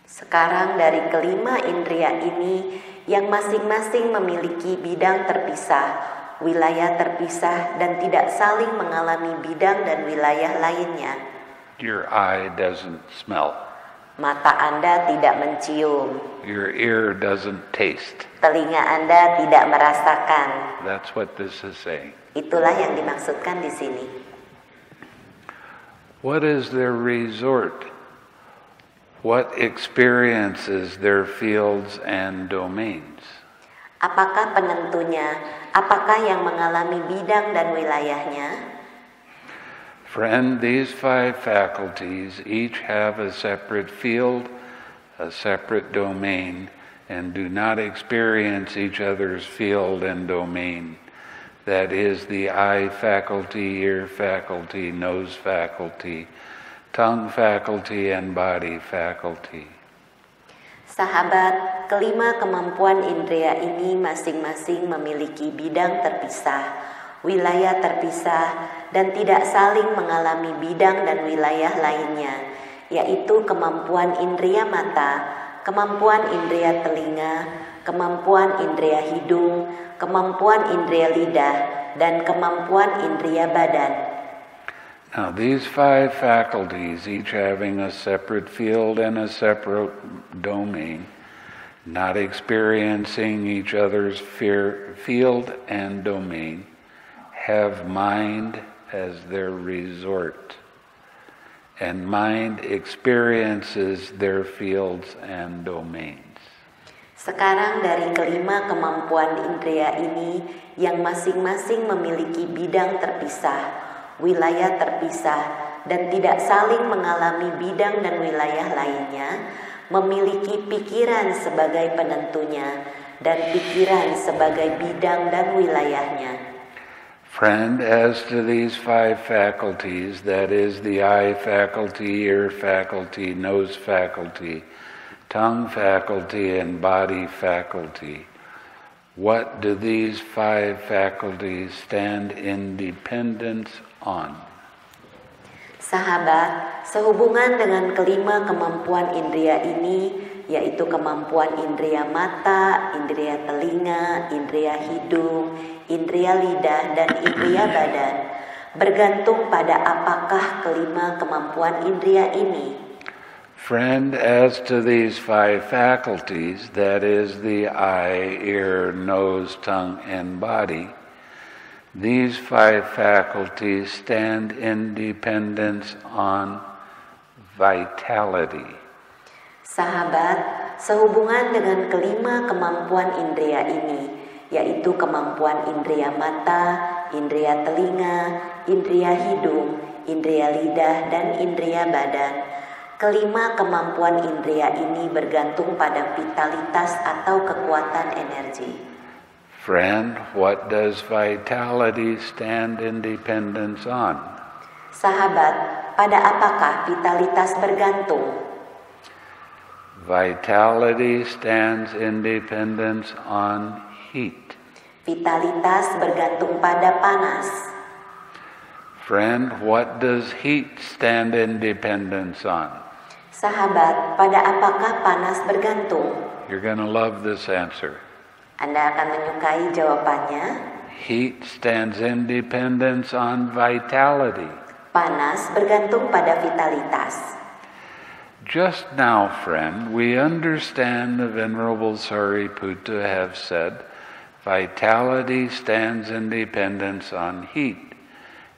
Sekarang dari kelima indria ini yang masing-masing memiliki bidang terpisah, wilayah terpisah, dan tidak saling mengalami bidang dan wilayah lainnya. Your eye doesn't smell. Mata Anda tidak mencium. Your ear doesn't taste. Telinga Anda tidak merasakan. That's what this is saying. Itulah yang dimaksudkan di sini. What is their resort? What experiences their fields and domains? Apakah penentunya? Apakah yang mengalami bidang dan wilayahnya? Friend, these 5 faculties each have a separate field, a separate domain, and do not experience each other's field and domain. That is the eye faculty, ear faculty, nose faculty, tongue faculty, and body faculty. Sahabat, kelima kemampuan indera ini masing-masing memiliki bidang terpisah, wilayah terpisah, dan tidak saling mengalami bidang dan wilayah lainnya, yaitu kemampuan indera mata, kemampuan indera telinga, kemampuan indera hidung, kemampuan indera lidah, dan kemampuan indera badan. Now these 5 faculties, each having a separate field and a separate domain, not experiencing each other's field and domain, have mind as their resort, and mind experiences their fields and domains. Sekarang dari kelima kemampuan indera ini yang masing-masing memiliki bidang terpisah, wilayah terpisah, dan tidak saling mengalami bidang dan wilayah lainnya, memiliki pikiran sebagai penentunya dan pikiran sebagai bidang dan wilayahnya. Friend, as to these 5 faculties, that is the eye faculty, ear faculty, nose faculty, tongue faculty, and body faculty, what do these 5 faculties stand in dependence on? Sahabat, sehubungan dengan kelima kemampuan indera ini, yaitu kemampuan indera mata, indera telinga, indera hidung, indera lidah, dan indera badan, bergantung pada apakah kelima kemampuan indera ini. Friend, as to these 5 faculties, that is the eye, ear, nose, tongue, and body, these 5 faculties stand in dependence on vitality. Sahabat, sehubungan dengan kelima kemampuan indera ini, yaitu kemampuan indera mata, indera telinga, indera hidung, indera lidah, dan indera badan, kelima kemampuan indera ini bergantung pada vitalitas atau kekuatan energi. Friend, what does vitality stand in dependence on? Sahabat, pada apakah vitalitas bergantung? Vitality stands in dependence on heat. Vitalitas bergantung pada panas. Friend, what does heat stand in dependence on? Sahabat, pada apakah panas bergantung? You're going to love this answer. Anda akan menyukai jawabannya. Heat stands in dependence on vitality. Panas bergantung pada vitalitas. Just now, friend, we understand the Venerable Sariputta have said, vitality stands in dependence on heat.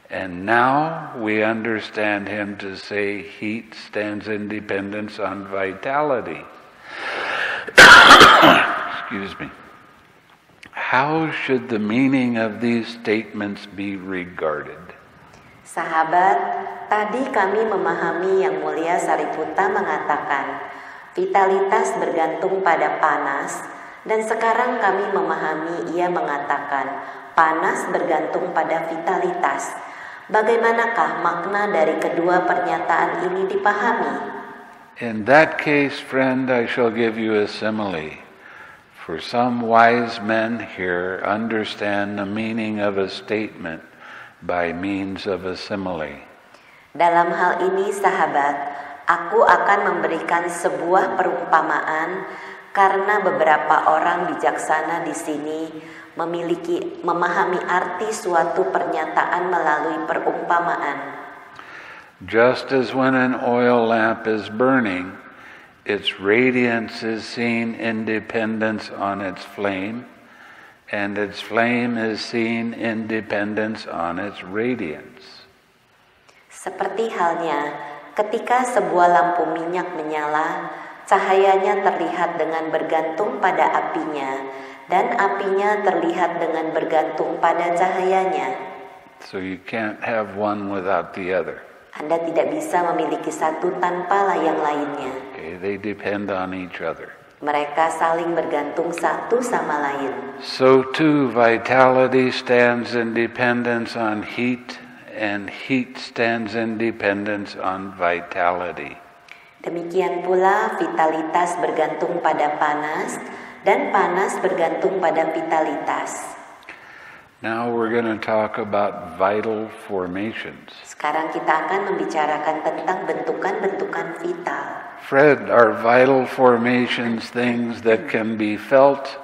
And now we understand him to say heat stands in dependence on vitality. Excuse me. How should the meaning of these statements be regarded? Sahabat, tadi kami memahami Yang Mulia Sariputta mengatakan vitalitas bergantung pada panas, dan sekarang kami memahami ia mengatakan panas bergantung pada vitalitas. Bagaimanakah makna dari kedua pernyataan ini dipahami? In that case, friend, I shall give you a simile. For some wise men here understand the meaning of a statement by means of a simile. Dalam hal ini, sahabat, aku akan memberikan sebuah perumpamaan karena beberapa orang bijaksana di sini memahami arti suatu pernyataan melalui perumpamaan. Just as when an oil lamp is burning, its radiance is seen in dependence on its flame, and its flame is seen in dependence on its radiance. Seperti halnya ketika sebuah lampu minyak menyala, cahayanya terlihat dengan bergantung pada apinya, dan apinya terlihat dengan bergantung pada cahayanya. So you can't have one without the other. Anda tidak bisa memiliki satu tanpa yang lainnya. Okay, they depend on each other. Mereka saling bergantung satu sama lain. So too, vitality stands in dependence on heat, and heat stands in dependence on vitality. Demikian pula vitalitas bergantung pada panas, dan panas bergantung pada vitalitas. Now we're going to talk about vital formations. Sekarang kita akan membicarakan tentang bentukan-bentukan vital. Fred, are vital formations things that can be felt,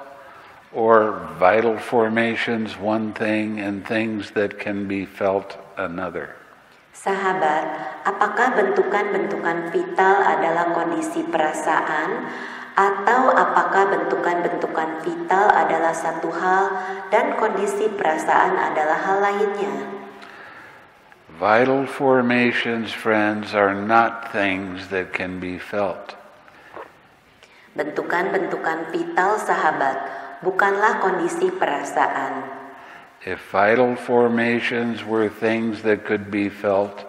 or vital formations one thing and things that can be felt another? Sahabat, apakah bentukan-bentukan vital adalah kondisi perasaan, atau apakah bentukan-bentukan vital adalah satu hal dan kondisi perasaan adalah hal lainnya? Vital formations, friends, are not things that can be felt. Bentukan-bentukan vital, sahabat, bukanlah kondisi perasaan. If vital formations were things that could be felt,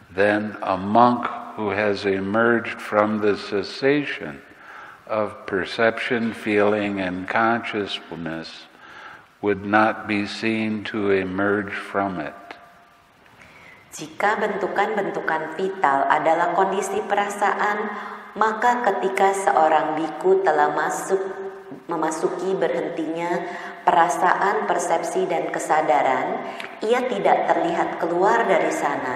then a monk who has emerged from the cessation of perception, feeling, and consciousness would not be seen to emerge from it. Jika bentukan-bentukan vital adalah kondisi perasaan, maka ketika seorang biku telah memasuki berhentinya perasaan, persepsi, dan kesadaran, ia tidak terlihat keluar dari sana.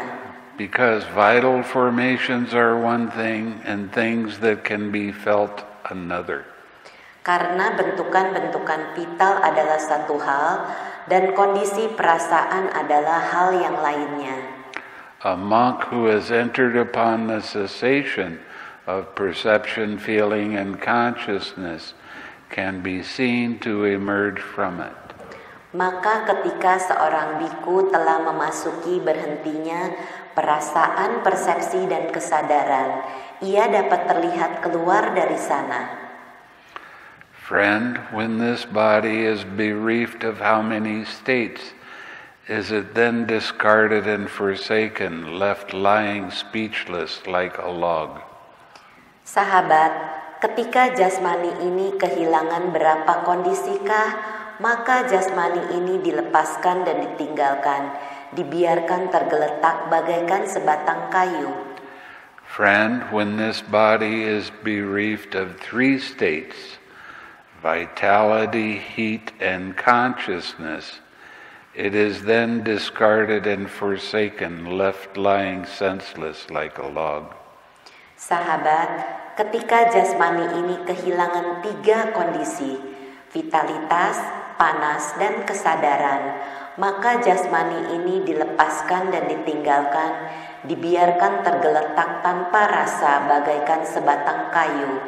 Because vital formations are one thing and things that can be felt another. Karena bentukan-bentukan vital adalah satu hal dan kondisi perasaan adalah hal yang lainnya. A monk who has entered upon the cessation of perception, feeling, and consciousness can be seen to emerge from it. Maka ketika seorang biku telah memasuki berhentinya perasaan, persepsi, dan kesadaran, ia dapat terlihat keluar dari sana. Friend, when this body is bereft of how many states, is it then discarded and forsaken, left lying speechless like a log? Sahabat, ketika jasmani ini kehilangan berapa kondisikah, maka jasmani ini dilepaskan dan ditinggalkan, dibiarkan tergeletak bagaikan sebatang kayu. Friend, when this body is bereft of three states, vitality, heat, and consciousness, it is then discarded and forsaken, left lying senseless like a log. Sahabat, ketika jasmani ini kehilangan tiga kondisi, vitalitas, panas, dan kesadaran, maka jasmani ini dilepaskan dan ditinggalkan, dibiarkan tergeletak tanpa rasa bagaikan sebatang kayu.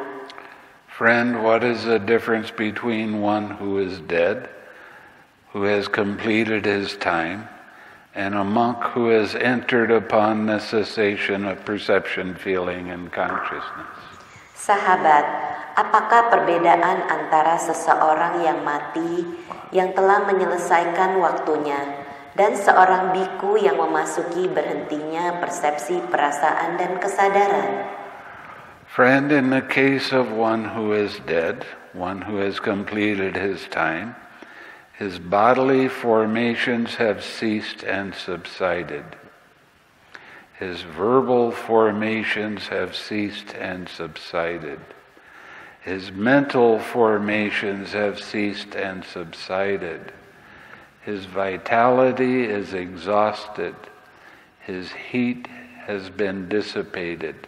Friend, what is the difference between one who is dead, who has completed his time, and a monk who has entered upon the cessation of perception, feeling, and consciousness? Sahabat, apakah perbedaan antara seseorang yang mati, yang telah menyelesaikan waktunya, dan seorang biku yang memasuki berhentinya persepsi, perasaan, dan kesadaran? Friend, in the case of one who is dead, one who has completed his time, his bodily formations have ceased and subsided. His verbal formations have ceased and subsided. His mental formations have ceased and subsided. His vitality is exhausted. His heat has been dissipated.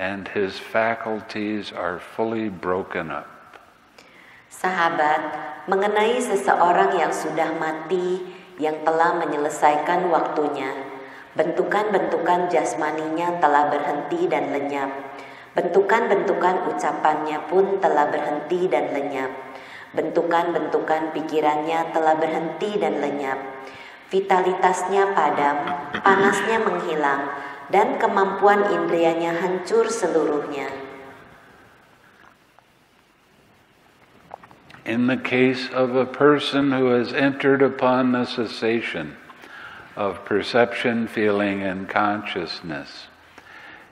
And his faculties are fully broken up. Sahabat, mengenai seseorang yang sudah mati, yang telah menyelesaikan waktunya, bentukan-bentukan jasmaninya telah berhenti dan lenyap. Bentukan-bentukan ucapannya pun telah berhenti dan lenyap. Bentukan-bentukan pikirannya telah berhenti dan lenyap. Vitalitasnya padam, panasnya menghilang, dan kemampuan indrianya hancur seluruhnya. In the case of a person who has entered upon the cessation of perception, feeling, and consciousness,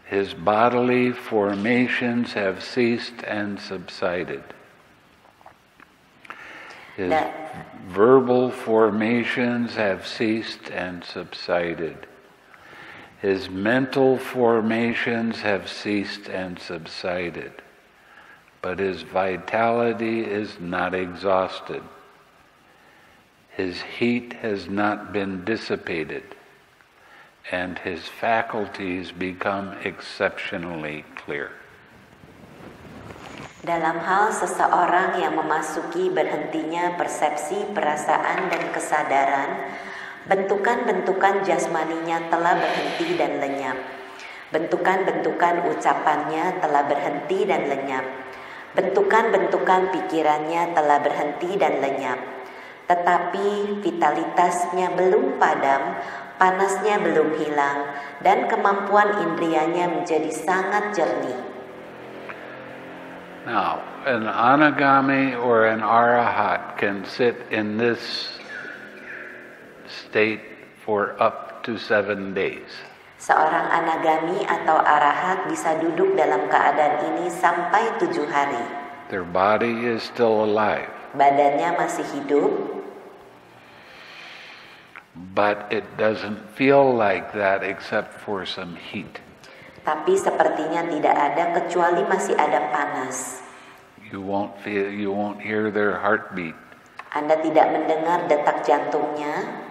his bodily formations have ceased and subsided. His verbal formations have ceased and subsided. His mental formations have ceased and subsided. But his vitality is not exhausted. His heat has not been dissipated, and his faculties become exceptionally clear. Dalam hal seseorang yang memasuki berhentinya persepsi, perasaan, dan kesadaran, bentukan-bentukan jasmaninya telah berhenti dan lenyap. Bentukan-bentukan ucapannya telah berhenti dan lenyap. Bentukan-bentukan pikirannya telah berhenti dan lenyap. Tetapi vitalitasnya belum padam, panasnya belum hilang, dan kemampuan indrianya menjadi sangat jernih. Now, an anagami or an arahat can sit in this state for up to 7 days. Seorang anagami atau arahat bisa duduk dalam keadaan ini sampai 7 hari. Their body is still alive. Badannya masih hidup. But it doesn't feel like that except for some heat. Tapi sepertinya tidak ada kecuali masih ada panas. You won't hear their heartbeat. Anda tidak mendengar detak jantungnya.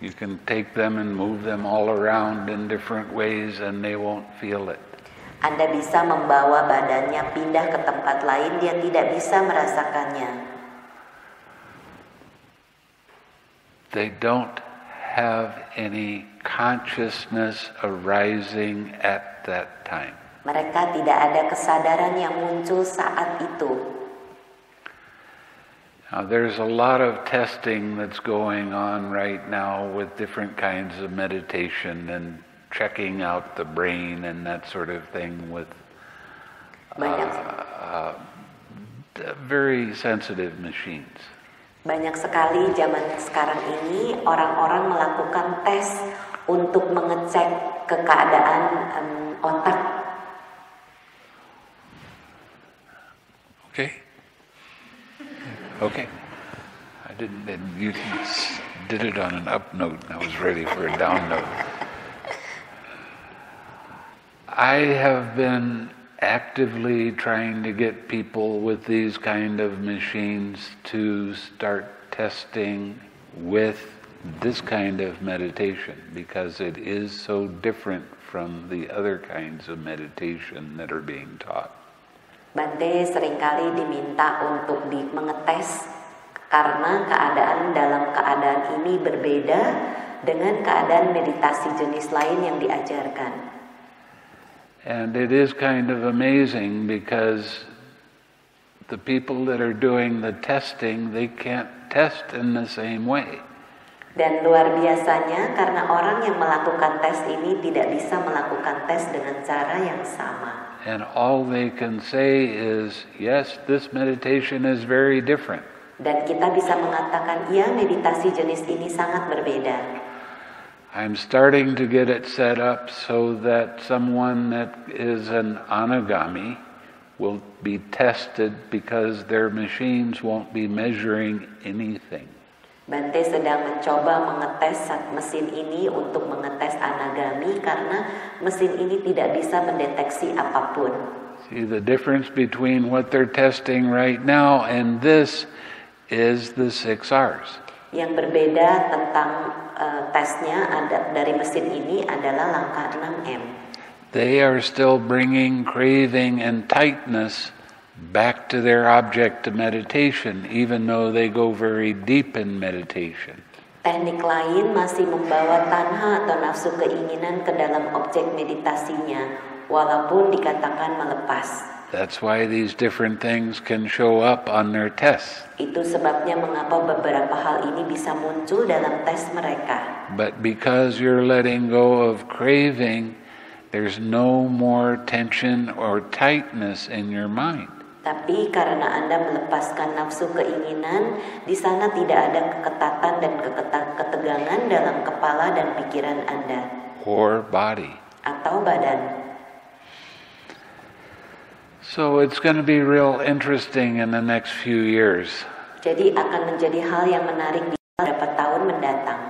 You can take them and move them all around in different ways and they won't feel it. Anda bisa membawa badannya pindah ke tempat lain, dia tidak bisa merasakannya. They don't have any consciousness arising at that time. Mereka tidak ada kesadaran yang muncul saat itu. Now, there's a lot of testing that's going on right now with different kinds of meditation and checking out the brain and that sort of thing with very sensitive machines. Banyak sekali zaman sekarang ini orang-orang melakukan tes untuk mengecek keadaan otak. Okay. You did it on an up note and I was ready for a down note. I have been actively trying to get people with these kind of machines to start testing with this kind of meditation because it is so different from the other kinds of meditation that are being taught. Bhante seringkali diminta untuk mengetes karena dalam keadaan ini berbeda dengan keadaan meditasi jenis lain yang diajarkan. And it is kind of amazing because the people that are doing the testing, they can't test in the same way. Dan luar biasanya karena orang yang melakukan tes ini tidak bisa melakukan tes dengan cara yang sama. And all they can say is, yes, this meditation is very different. Dan kita bisa mengatakan, ya, meditasi jenis ini sangat berbeda. I'm starting to get it set up so that someone that is an anagami will be tested because their machines won't be measuring anything. Bhante sedang mencoba mengetes mesin ini untuk mengetes anagami karena mesin ini tidak bisa mendeteksi apapun. See, the difference between what they're testing right now and this is the 6 R's. Yang berbeda tentang tesnya dari mesin ini adalah langkah 6M. They are still bringing craving and tightness back to their object of meditation, even though they go very deep in meditation. Teknik lain masih membawa tanha atau nafsu keinginan ke dalam objek meditasinya, walaupun dikatakan melepas. That's why these different things can show up on their tests. Itu sebabnya mengapa beberapa hal ini bisa muncul dalam tes mereka. But because you're letting go of craving, there's no more tension or tightness in your mind. Tapi karena Anda melepaskan nafsu keinginan, di sana tidak ada keketatan dan ketegangan dalam kepala dan pikiran Anda. Or body. Atau badan. So it's going to be real interesting in the next few years. Jadi akan menjadi hal yang menarik di beberapa tahun mendatang.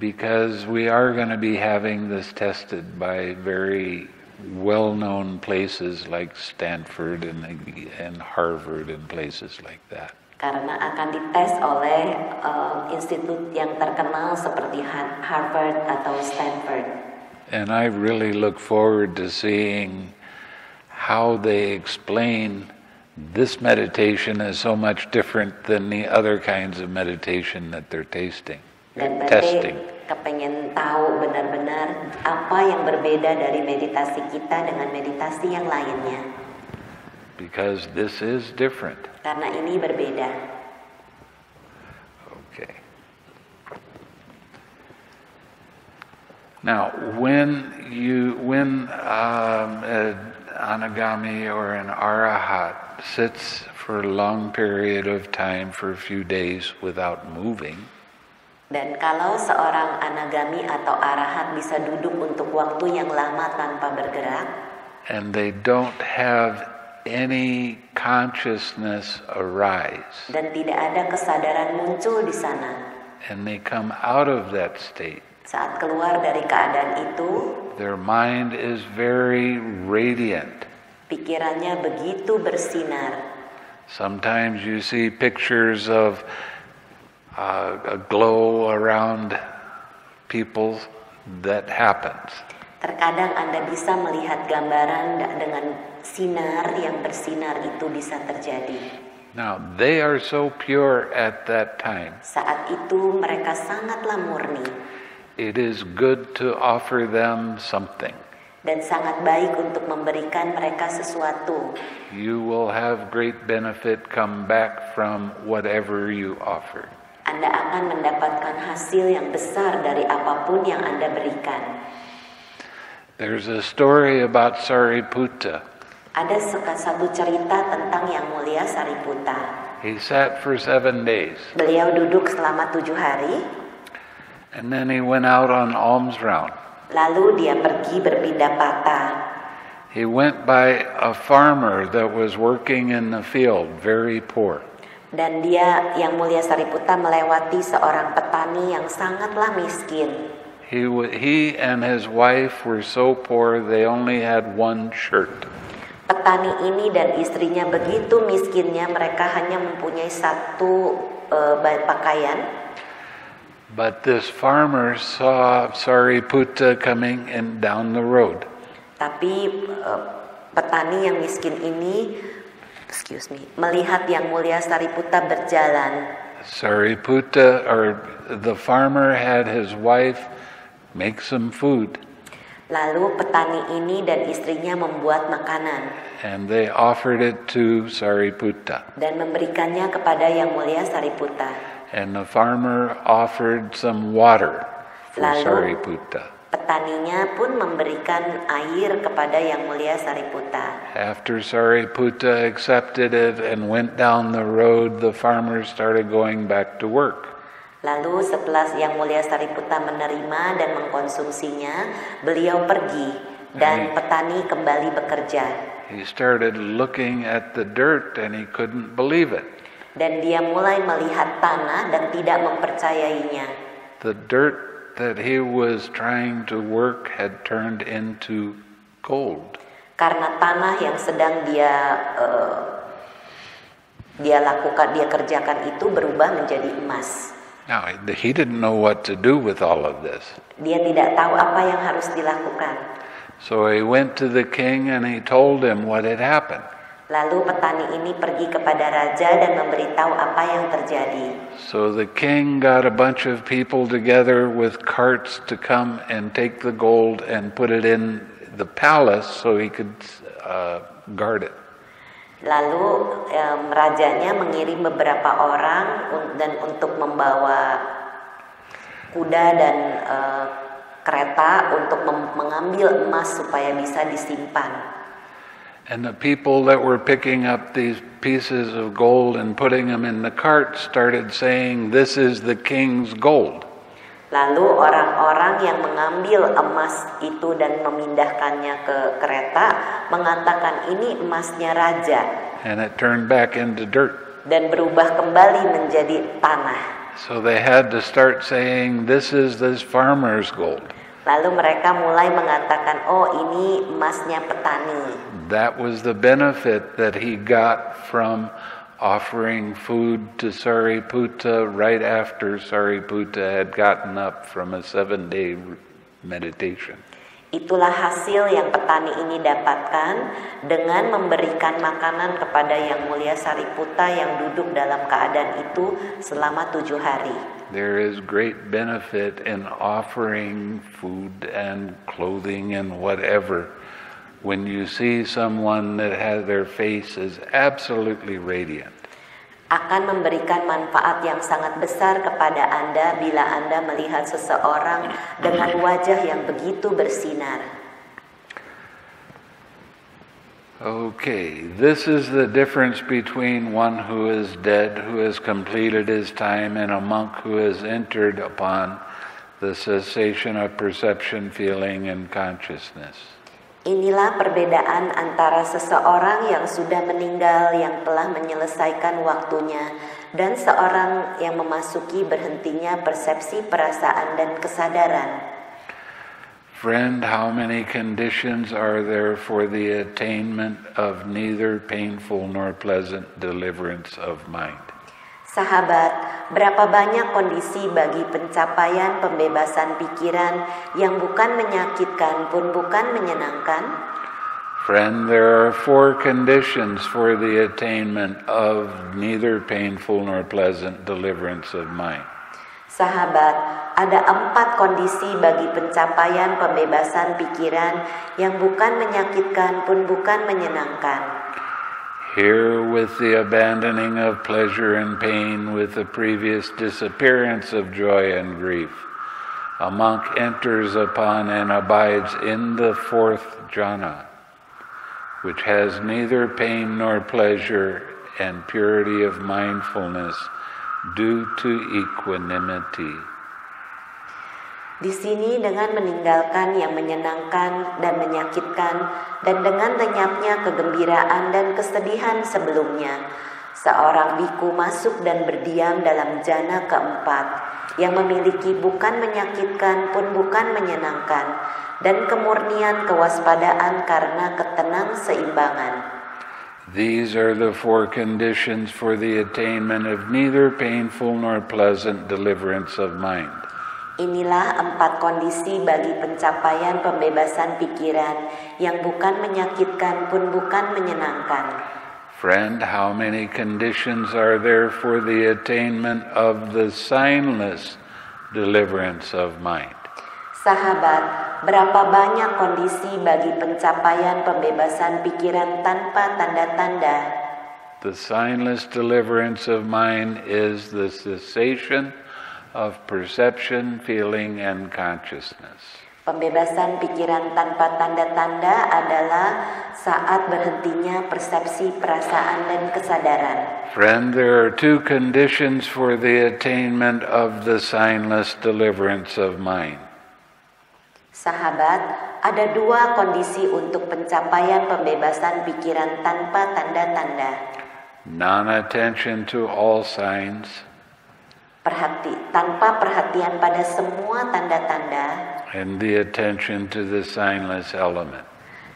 Because we are going to be having this tested by very well-known places like Stanford and Harvard and places like that. Karena akan dites oleh institut yang terkenal seperti Harvard atau Stanford. And I really look forward to seeing how they explain this meditation is so much different than the other kinds of meditation that they're testing. Dan Bhante kepengen tahu benar-benar apa yang berbeda dari meditasi kita dengan meditasi yang lainnya. Because this is different. Karena ini berbeda. Okay. Now, when Anagami or an Arahat sits for a long period of time, for a few days without moving. Dan kalau seorang anagami atau arahat bisa duduk untuk waktu yang lama tanpa bergerak, and they don't have any consciousness arise, dan tidak ada kesadaran muncul di sana, and they come out of that state, saat keluar dari keadaan itu, their mind is very radiant. Pikirannya begitu bersinar. Sometimes you see pictures of a glow around people. That happens. Terkadang Anda bisa melihat gambaran dengan sinar yang bersinar itu bisa terjadi. Now, they are so pure at that time. Saat itu mereka sangatlah murni. It is good to offer them something. Dan sangat baik untuk memberikan mereka sesuatu. You will have great benefit come back from whatever you offer. Anda akan mendapatkan hasil yang besar dari apapun yang Anda berikan. There's a story about Sariputta. Ada satu cerita tentang Yang Mulia Sariputta. He sat for 7 days. Beliau duduk selama 7 hari. And then he went out on alms round. Lalu dia pergi berpindah patah. He went by a farmer that was working in the field, very poor. Dan dia, Yang Mulia Sariputta, melewati seorang petani yang sangatlah miskin. He and his wife were so poor they only had one shirt. Petani ini dan istrinya begitu miskinnya, mereka hanya mempunyai satu pakaian. But this farmer saw Sariputta coming in down the road. Tapi petani yang miskin ini, melihat Yang Mulia Sariputta berjalan. Sariputta, or the farmer, had his wife make some food. Lalu petani ini dan istrinya membuat makanan. And they offered it to Sariputta. Dan memberikannya kepada Yang Mulia Sariputta. And the farmer offered some water for Sariputta. Petaninya pun memberikan air kepada Yang Mulia Sariputta. After Sariputta accepted it and went down the road, the farmer started going back to work. Lalu setelah Yang Mulia Sariputta menerima dan mengkonsumsinya, beliau pergi dan petani kembali bekerja. He started looking at the dirt and he couldn't believe it. Dan dia mulai melihat tanah dan tidak mempercayainya. The dirt that he was trying to work had turned into gold. Karena tanah yang sedang dia kerjakan itu berubah menjadi emas. Now, he didn't know what to do with all of this. Dia tidak tahu apa yang harus dilakukan. So he went to the king and he told him what had happened. Lalu petani ini pergi kepada raja dan memberitahu apa yang terjadi. So the king got a bunch of people together with carts to come and take the gold and put it in the palace so he could guard it. Lalu rajanya mengirim beberapa orang dan untuk membawa kuda dan kereta untuk mengambil emas supaya bisa disimpan. And the people that were picking up these pieces of gold and putting them in the cart started saying, "This is the king's gold." Lalu orang-orang yang mengambil emas itu dan memindahkannya ke kereta mengatakan ini emasnya raja. And it turned back into dirt. Dan berubah kembali menjadi tanah. So they had to start saying, "This is this farmer's gold." Lalu mereka mulai mengatakan, oh ini emasnya petani. That was the benefit that he got from offering food to Sariputta right after Sariputta had gotten up from a 7-day meditation. Itulah hasil yang petani ini dapatkan dengan memberikan makanan kepada Yang Mulia Sariputta yang duduk dalam keadaan itu selama 7 hari. There is great benefit in offering food and clothing and whatever when you see someone that has their face is absolutely radiant. Akan memberikan manfaat yang sangat besar kepada Anda bila Anda melihat seseorang dengan wajah yang begitu bersinar. Okay, this is the difference between one who is dead, who has completed his time, and a monk who has entered upon the cessation of perception, feeling, and consciousness. Inilah perbedaan antara seseorang yang sudah meninggal, yang telah menyelesaikan waktunya, dan seorang yang memasuki berhentinya persepsi, perasaan, dan kesadaran. Friend, how many conditions are there for the attainment of neither painful nor pleasant deliverance of mind? Sahabat, berapa banyak kondisi bagi pencapaian pembebasan pikiran yang bukan menyakitkan pun bukan menyenangkan? Friend, there are 4 conditions for the attainment of neither painful nor pleasant deliverance of mind. Sahabat, ada 4 kondisi bagi pencapaian pembebasan pikiran yang bukan menyakitkan pun bukan menyenangkan. Here, with the abandoning of pleasure and pain, with the previous disappearance of joy and grief, a monk enters upon and abides in the 4th jhana, which has neither pain nor pleasure and purity of mindfulness due to equanimity. Di sini dengan meninggalkan yang menyenangkan dan menyakitkan dan dengan lenyapnya kegembiraan dan kesedihan sebelumnya, seorang biku masuk dan berdiam dalam jana keempat yang memiliki bukan menyakitkan pun bukan menyenangkan dan kemurnian kewaspadaan karena ketenang seimbangan. These are the 4 conditions for the attainment of neither painful nor pleasant deliverance of mind. Inilah 4 kondisi bagi pencapaian pembebasan pikiran yang bukan menyakitkan pun bukan menyenangkan. Friend, how many conditions are there for the attainment of the signless deliverance of mind? Sahabat, berapa banyak kondisi bagi pencapaian pembebasan pikiran tanpa tanda-tanda? The signless deliverance of mind is the cessation of perception, feeling, and consciousness. Pembebasan pikiran tanpa tanda-tanda adalah saat berhentinya persepsi, perasaan, dan kesadaran. Friend, there are 2 conditions for the attainment of the signless deliverance of mind. Sahabat, ada 2 kondisi untuk pencapaian pembebasan pikiran tanpa tanda-tanda. Non-attention to all signs. Tanpa perhatian pada semua tanda-tanda. And the attention to the signless element.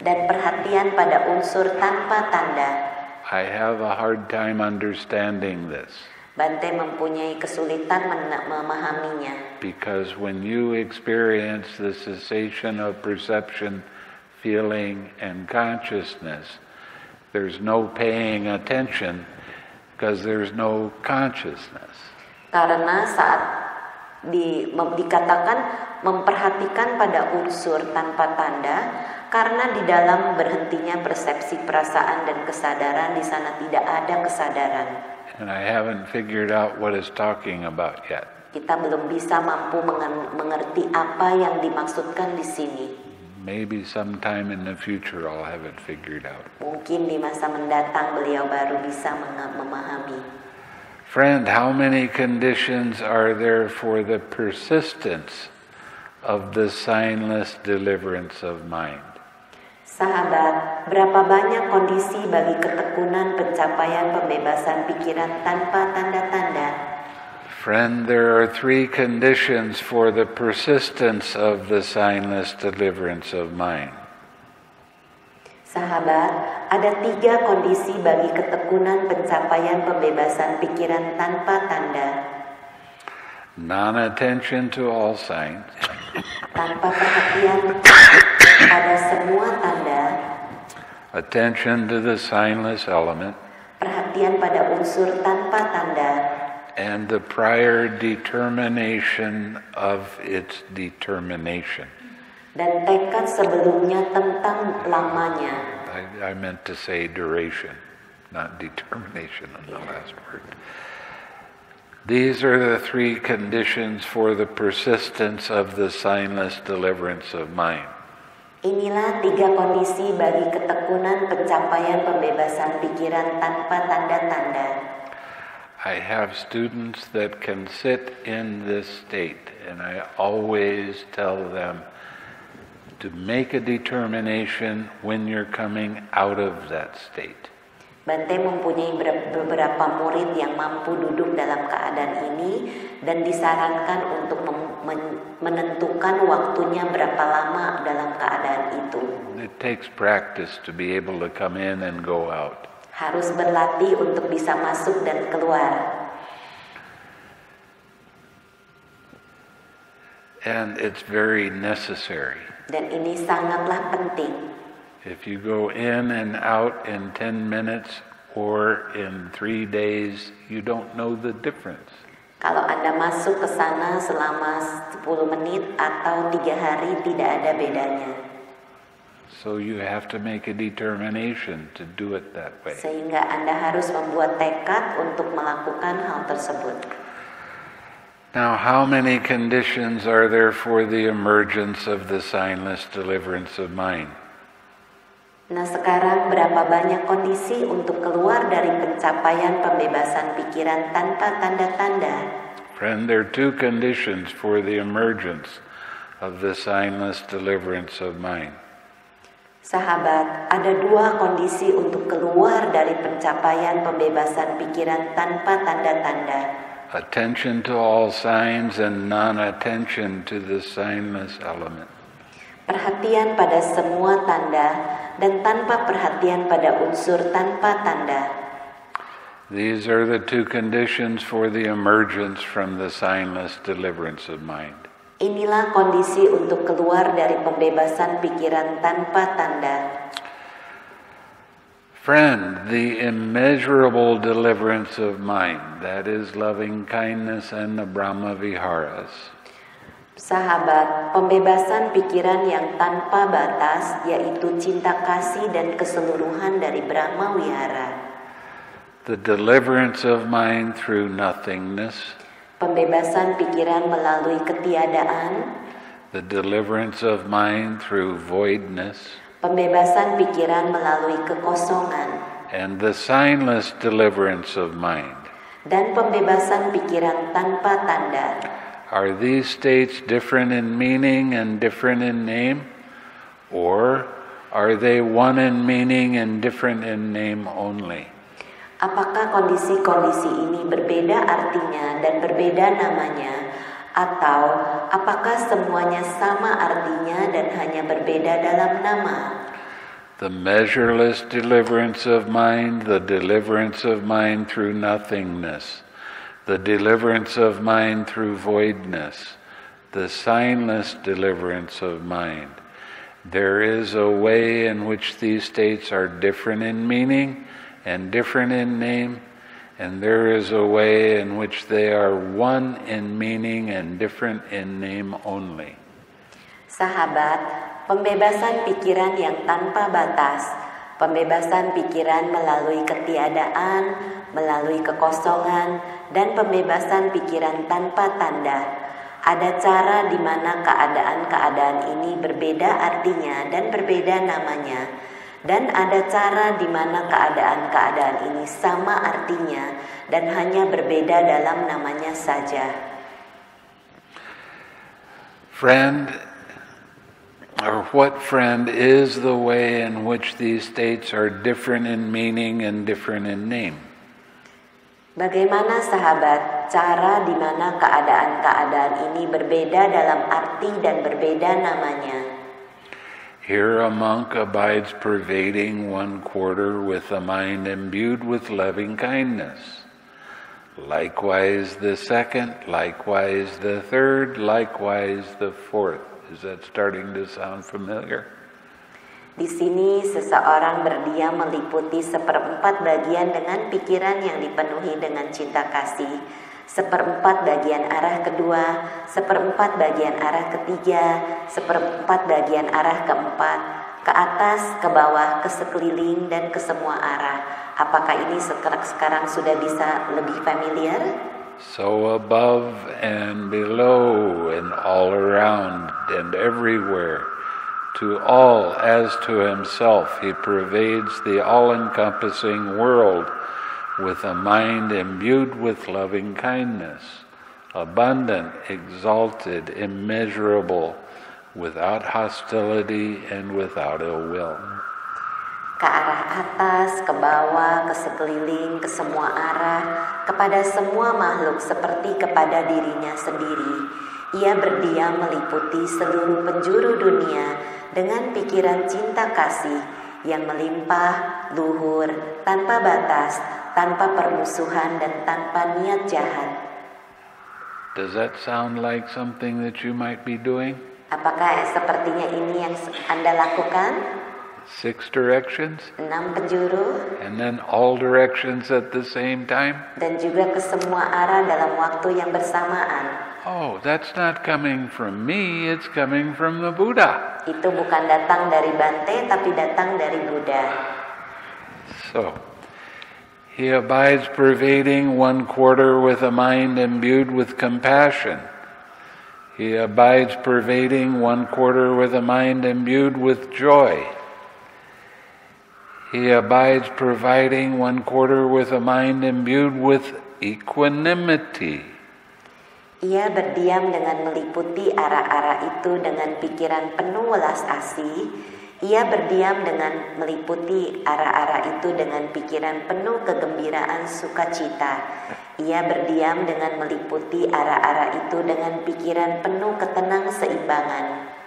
Dan perhatian pada unsur tanpa tanda. I have a hard time understanding this. Bhante mempunyai kesulitan memahaminya. Because when you experience the cessation of perception, feeling, and consciousness, there's no paying attention because there's no consciousness. Karena saat dikatakan memperhatikan pada unsur tanpa tanda, Karena di dalam berhentinya persepsi, perasaan, dan kesadaran, di sana tidak ada kesadaran. And I haven't figured out what it's talking about yet. Kita belum bisa mampu mengerti apa yang dimaksudkan di sini. Maybe sometime in the future I'll have it figured out. Mungkin di masa mendatang beliau baru bisa memahami. Friend, how many conditions are there for the persistence of the signless deliverance of mind? Sahabat, berapa banyak kondisi bagi ketekunan pencapaian pembebasan pikiran tanpa tanda-tanda? Friend, there are 3 conditions for the persistence of the signless deliverance of mind. Sahabat, ada 3 kondisi bagi ketekunan pencapaian pembebasan pikiran tanpa tanda. Non-attention to all signs. Tanpa perhatian pada semua tanda. Attention to the signless element. Perhatian pada unsur tanpa tanda. And the prior determination of its determination. Dan tekad sebelumnya tentang lamanya. I meant to say duration, not determination on the last word. These are the 3 conditions for the persistence of the signless deliverance of mind. Inilah 3 kondisi bagi ketekunan pencapaian pembebasan pikiran tanpa tanda-tanda. I have students that can sit in this state, and I always tell them to make a determination when you're coming out of that state. Bhante mempunyai beberapa murid yang mampu duduk dalam keadaan ini dan disarankan untuk menentukan waktunya berapa lama dalam keadaan itu. It takes practice to be able to come in and go out. Harus berlatih untuk bisa masuk dan keluar. And it's very necessary. Dan ini sangatlah penting. If you go in and out in 10 minutes or in 3 days, you don't know the difference. Kalau Anda masuk ke sana selama 10 menit atau 3 hari, tidak ada bedanya. So you have to make a determination to do it that way. Sehingga Anda harus membuat tekad untuk melakukan hal tersebut. Now, how many conditions are there for the emergence of the signless deliverance of mind? Nah, sekarang berapa banyak kondisi untuk keluar dari pencapaian pembebasan pikiran tanpa tanda-tanda? Friend, there are 2 conditions for the emergence of the signless deliverance of mind. Sahabat, ada 2 kondisi untuk keluar dari pencapaian pembebasan pikiran tanpa tanda-tanda. Attention to all signs and non-attention to the signless element. Perhatian pada semua tanda dan tanpa perhatian pada unsur tanpa tanda. These are the 2 conditions for the emergence from the signless deliverance of mind. Inilah kondisi untuk keluar dari pembebasan pikiran tanpa tanda. Friend, the immeasurable deliverance of mind, that is loving kindness and the Brahma Viharas. Sahabat, pembebasan pikiran yang tanpa batas, yaitu cinta kasih dan keseluruhan dari Brahma Wihara. The deliverance of mind through nothingness. Pembebasan pikiran melalui ketiadaan. The deliverance of mind through voidness. Pembebasan pikiran melalui kekosongan. And the signless deliverance of mind. Dan pembebasan pikiran tanpa tanda. Are these states different in meaning and different in name? Or are they one in meaning and different in name only? Apakah kondisi-kondisi ini berbeda artinya dan berbeda namanya? Atau apakah semuanya sama artinya dan hanya berbeda dalam nama? The measureless deliverance of mind, the deliverance of mind through nothingness, the deliverance of mind through voidness, the signless deliverance of mind. There is a way in which these states are different in meaning and different in name, and there is a way in which they are one in meaning and different in name only. Sahabat, Pembebasan pikiran yang tanpa batas, pembebasan pikiran melalui ketiadaan, melalui kekosongan, dan pembebasan pikiran tanpa tanda. Ada cara di mana keadaan-keadaan ini berbeda artinya dan berbeda namanya, dan ada cara di mana keadaan-keadaan ini sama artinya dan hanya berbeda dalam namanya saja. Friend, or what friend is the way in which these states are different in meaning and different in name? Bagaimana sahabat, cara di mana keadaan-keadaan ini berbeda dalam arti dan berbeda namanya? Here a monk abides pervading one quarter with a mind imbued with loving kindness. Likewise the second, likewise the third, likewise the fourth. Is that starting to sound familiar? Di sini seseorang berdiam meliputi 1/4 bagian dengan pikiran yang dipenuhi dengan cinta kasih, 1/4 bagian arah kedua, 1/4 bagian arah ketiga, 1/4 bagian arah keempat, ke atas, ke bawah, ke sekeliling, dan ke semua arah. Apakah ini sekarang sudah bisa lebih familiar? So above and below and all around and everywhere, to all as to himself, he pervades the all-encompassing world with a mind imbued with loving kindness, abundant, exalted, immeasurable, without hostility and without ill will. Ke arah atas, ke bawah, ke sekeliling, ke semua arah, kepada semua makhluk seperti kepada dirinya sendiri. Ia berdiam meliputi seluruh penjuru dunia dengan pikiran cinta kasih yang melimpah, luhur, tanpa batas, tanpa permusuhan dan tanpa niat jahat. Does that sound like something that you might be doing? Apakah sepertinya ini yang Anda lakukan? 6 directions? 6 penjuru. And then all directions at the same time? Dan juga ke semua arah dalam waktu yang bersamaan. Oh, that's not coming from me, it's coming from the Buddha. Itu bukan datang dari Bhante, tapi datang dari Buddha. So, he abides pervading one quarter with a mind imbued with compassion. He abides pervading one quarter with a mind imbued with joy. He abides providing one quarter with a mind imbued with equanimity. Ia berdiam dengan meliputi arah-arah itu dengan pikiran penuh welas asih. Ia berdiam dengan meliputi arah-arah itu dengan pikiran penuh kegembiraan sukacita. Ia berdiam dengan meliputi arah-arah itu dengan pikiran penuh ketenang seimbangan.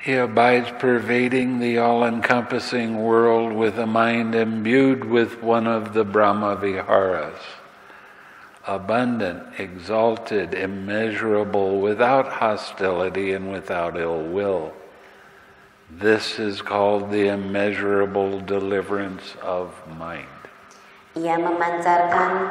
He abides pervading the all-encompassing world with a mind imbued with one of the Brahma Viharas. Abundant, exalted, immeasurable, without hostility and without ill will. This is called the immeasurable deliverance of mind. Ia memancarkan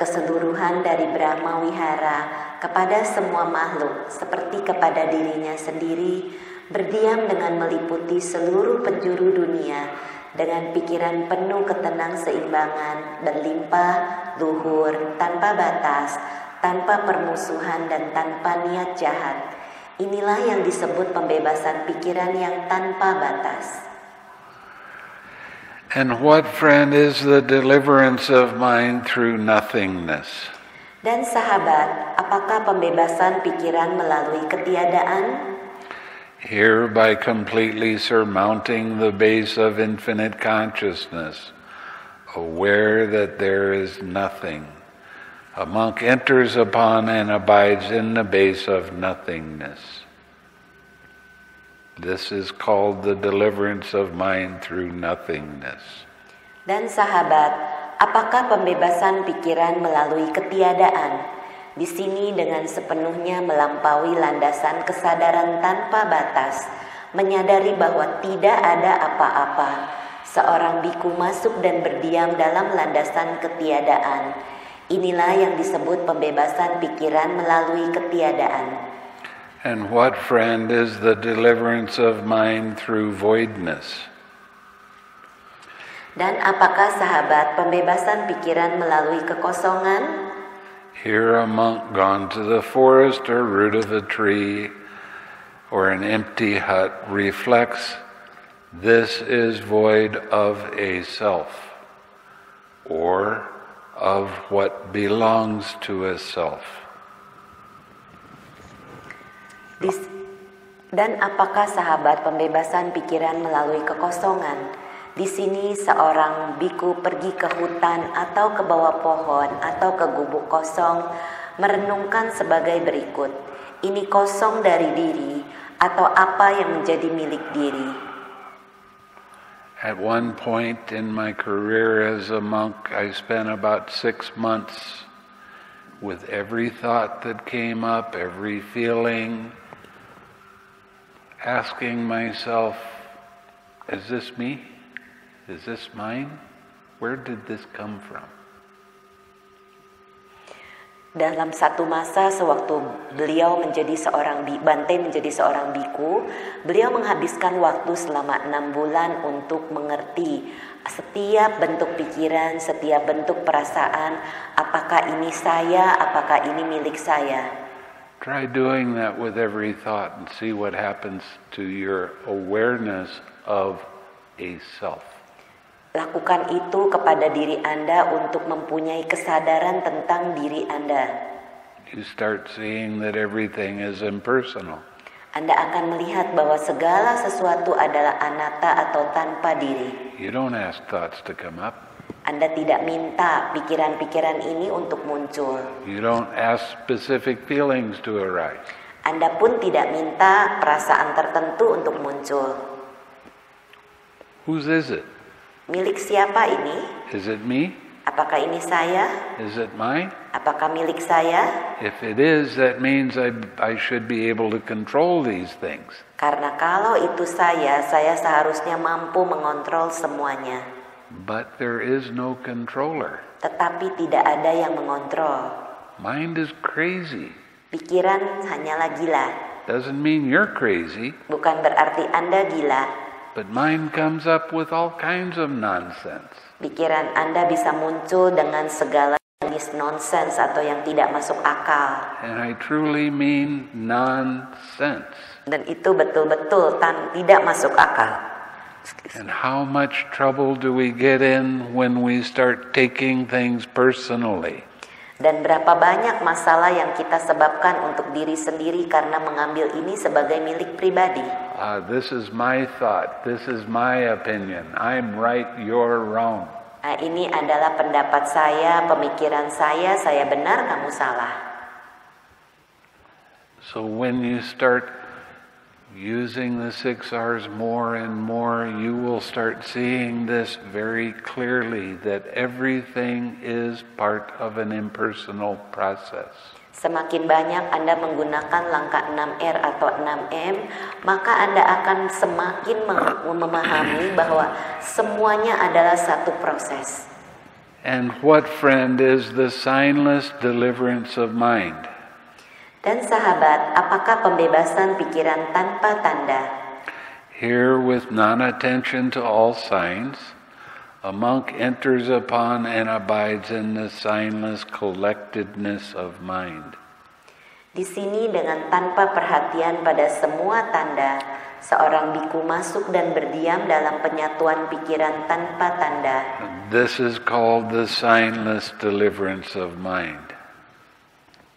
keseluruhan dari Brahma Wihara kepada semua makhluk seperti kepada dirinya sendiri, berdiam dengan meliputi seluruh penjuru dunia dengan pikiran penuh ketenang seimbangan, berlimpah, luhur, tanpa batas, tanpa permusuhan dan tanpa niat jahat. Inilah yang disebut pembebasan pikiran yang tanpa batas. And what, friend, is the deliverance of mind through nothingness? Dan sahabat, apakah pembebasan pikiran melalui ketiadaan? Here, by completely surmounting the base of infinite consciousness, aware that there is nothing, a monk enters upon and abides in the base of nothingness. This is called the deliverance of mind through nothingness. Dan sahabat, apakah pembebasan pikiran melalui ketiadaan? Di sini dengan sepenuhnya melampaui landasan kesadaran tanpa batas, menyadari bahwa tidak ada apa-apa. Seorang biku masuk dan berdiam dalam landasan ketiadaan. Inilah yang disebut pembebasan pikiran melalui ketiadaan. And what, friend, is the deliverance of mind through voidness? Dan apakah sahabat pembebasan pikiran melalui kekosongan? Here a monk gone to the forest or root of a tree or an empty hut reflects, this is void of a self, or of what belongs to a self. Dan apakah sahabat pembebasan pikiran melalui kekosongan? Di sini seorang biku pergi ke hutan atau ke bawah pohon atau ke gubuk kosong merenungkan sebagai berikut. Ini kosong dari diri atau apa yang menjadi milik diri. At one point in my career as a monk, I spent about 6 months with every thought that came up, every feeling, asking myself, is this me? Is this mine? Where did this come from? Dalam satu masa sewaktu beliau menjadi seorang Bhante menjadi seorang biku, beliau menghabiskan waktu selama 6 bulan untuk mengerti setiap bentuk pikiran, setiap bentuk perasaan, apakah ini saya, apakah ini milik saya. Try doing that with every thought and see what happens to your awareness of a self. Lakukan itu kepada diri Anda untuk mempunyai kesadaran tentang diri Anda. You start seeing that everything is impersonal. Anda akan melihat bahwa segala sesuatu adalah anatta atau tanpa diri. You don't ask thoughts to come up. Anda tidak minta pikiran-pikiran ini untuk muncul. You don't ask specific feelings to arise. Anda pun tidak minta perasaan tertentu untuk muncul. Whose is it? Milik siapa ini? Is it me? Apakah ini saya? Is it mine? Apakah milik saya? If it is, that means I should be able to control these things. Karena kalau itu saya seharusnya mampu mengontrol semuanya. But there is no controller. Tetapi tidak ada yang mengontrol. Mind is crazy. Pikiran hanyalah gila. Doesn't mean you're crazy. Bukan berarti Anda gila. But mind comes up with all kinds of nonsense. Pikiran Anda bisa muncul dengan segala jenis nonsens atau yang tidak masuk akal. And I truly mean nonsense. Dan itu betul-betul tidak masuk akal. And how much trouble do we get in when we start taking things personally? Dan berapa banyak masalah yang kita sebabkan untuk diri sendiri karena mengambil ini sebagai milik pribadi. This is my thought, this is my opinion, I'm right, you're wrong. Ini adalah pendapat saya, pemikiran saya benar, kamu salah. So when you start using the 6 R's more and more, you will start seeing this very clearly, that everything is part of an impersonal process. Semakin banyak Anda menggunakan langkah 6R atau 6M, maka Anda akan semakin memahami bahwa semuanya adalah satu proses. And what, friend, is the signless deliverance of mind? Dan sahabat, apakah pembebasan pikiran tanpa tanda? Here, with non-attention to all signs, a monk enters upon and abides in the signless collectedness of mind. Di sini dengan tanpa perhatian pada semua tanda, seorang biku masuk dan berdiam dalam penyatuan pikiran tanpa tanda. This is called the signless deliverance of mind.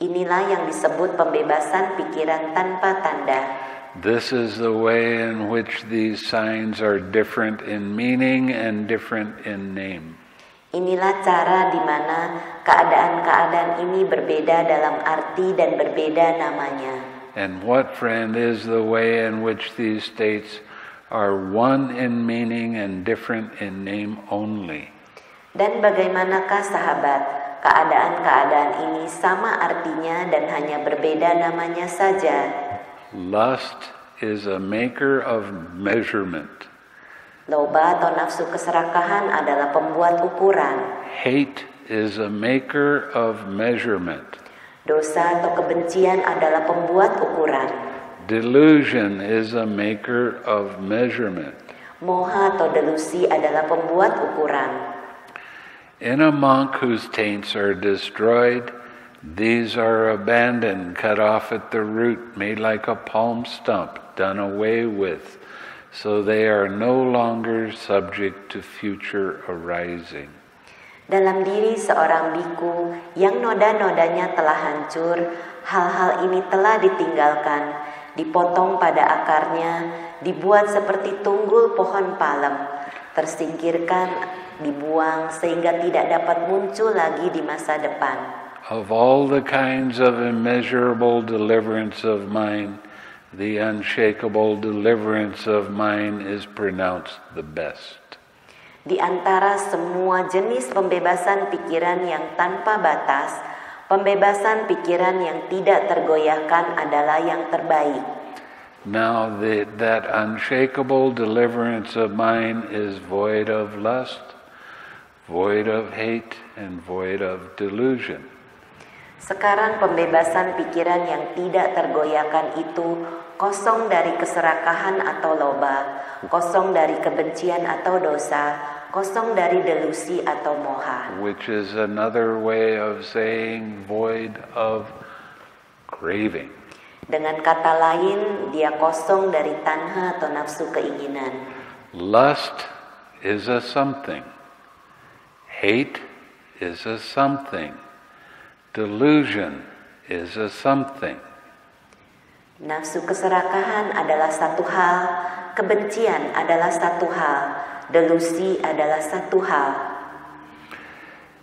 Inilah yang disebut pembebasan pikiran tanpa tanda. This is the way in which these signs are different in meaning and different in name. Inilah cara di mana keadaan-keadaan ini berbeda dalam arti dan berbeda namanya. And what, friend, is the way in which these states are one in meaning and different in name only? Dan bagaimanakah sahabat, keadaan-keadaan ini sama artinya dan hanya berbeda namanya saja? Lust is a maker of measurement. Loba atau nafsu keserakahan adalah pembuat ukuran. Hate is a maker of measurement. Dosa atau kebencian adalah pembuat ukuran. Delusion is a maker of measurement. Moha atau delusi adalah pembuat ukuran. In a monk whose taints are destroyed, these are abandoned, cut off at the root, made like a palm stump, done away with, so they are no longer subject to future arising. Dalam diri seorang biku yang noda-nodanya telah hancur, hal-hal ini telah ditinggalkan, dipotong pada akarnya, dibuat seperti tunggul pohon palem, tersingkirkan, dibuang sehingga tidak dapat muncul lagi di masa depan. Of all the kinds of immeasurable deliverance of mind, the unshakable deliverance of mind is pronounced the best. Di antara semua jenis pembebasan pikiran yang tanpa batas, pembebasan pikiran yang tidak tergoyahkan adalah yang terbaik. Now that unshakable deliverance of mind is void of lust, void of hate, and void of delusion. Sekarang pembebasan pikiran yang tidak tergoyahkan itu kosong dari keserakahan atau loba, kosong dari kebencian atau dosa, kosong dari delusi atau moha. Which is another way of saying void of craving. Dengan kata lain, dia kosong dari tanha atau nafsu keinginan. Lust is a something. Hate is a something. Delusion is a something. Nafsu keserakahan adalah satu hal, kebencian adalah satu hal, delusi adalah satu hal.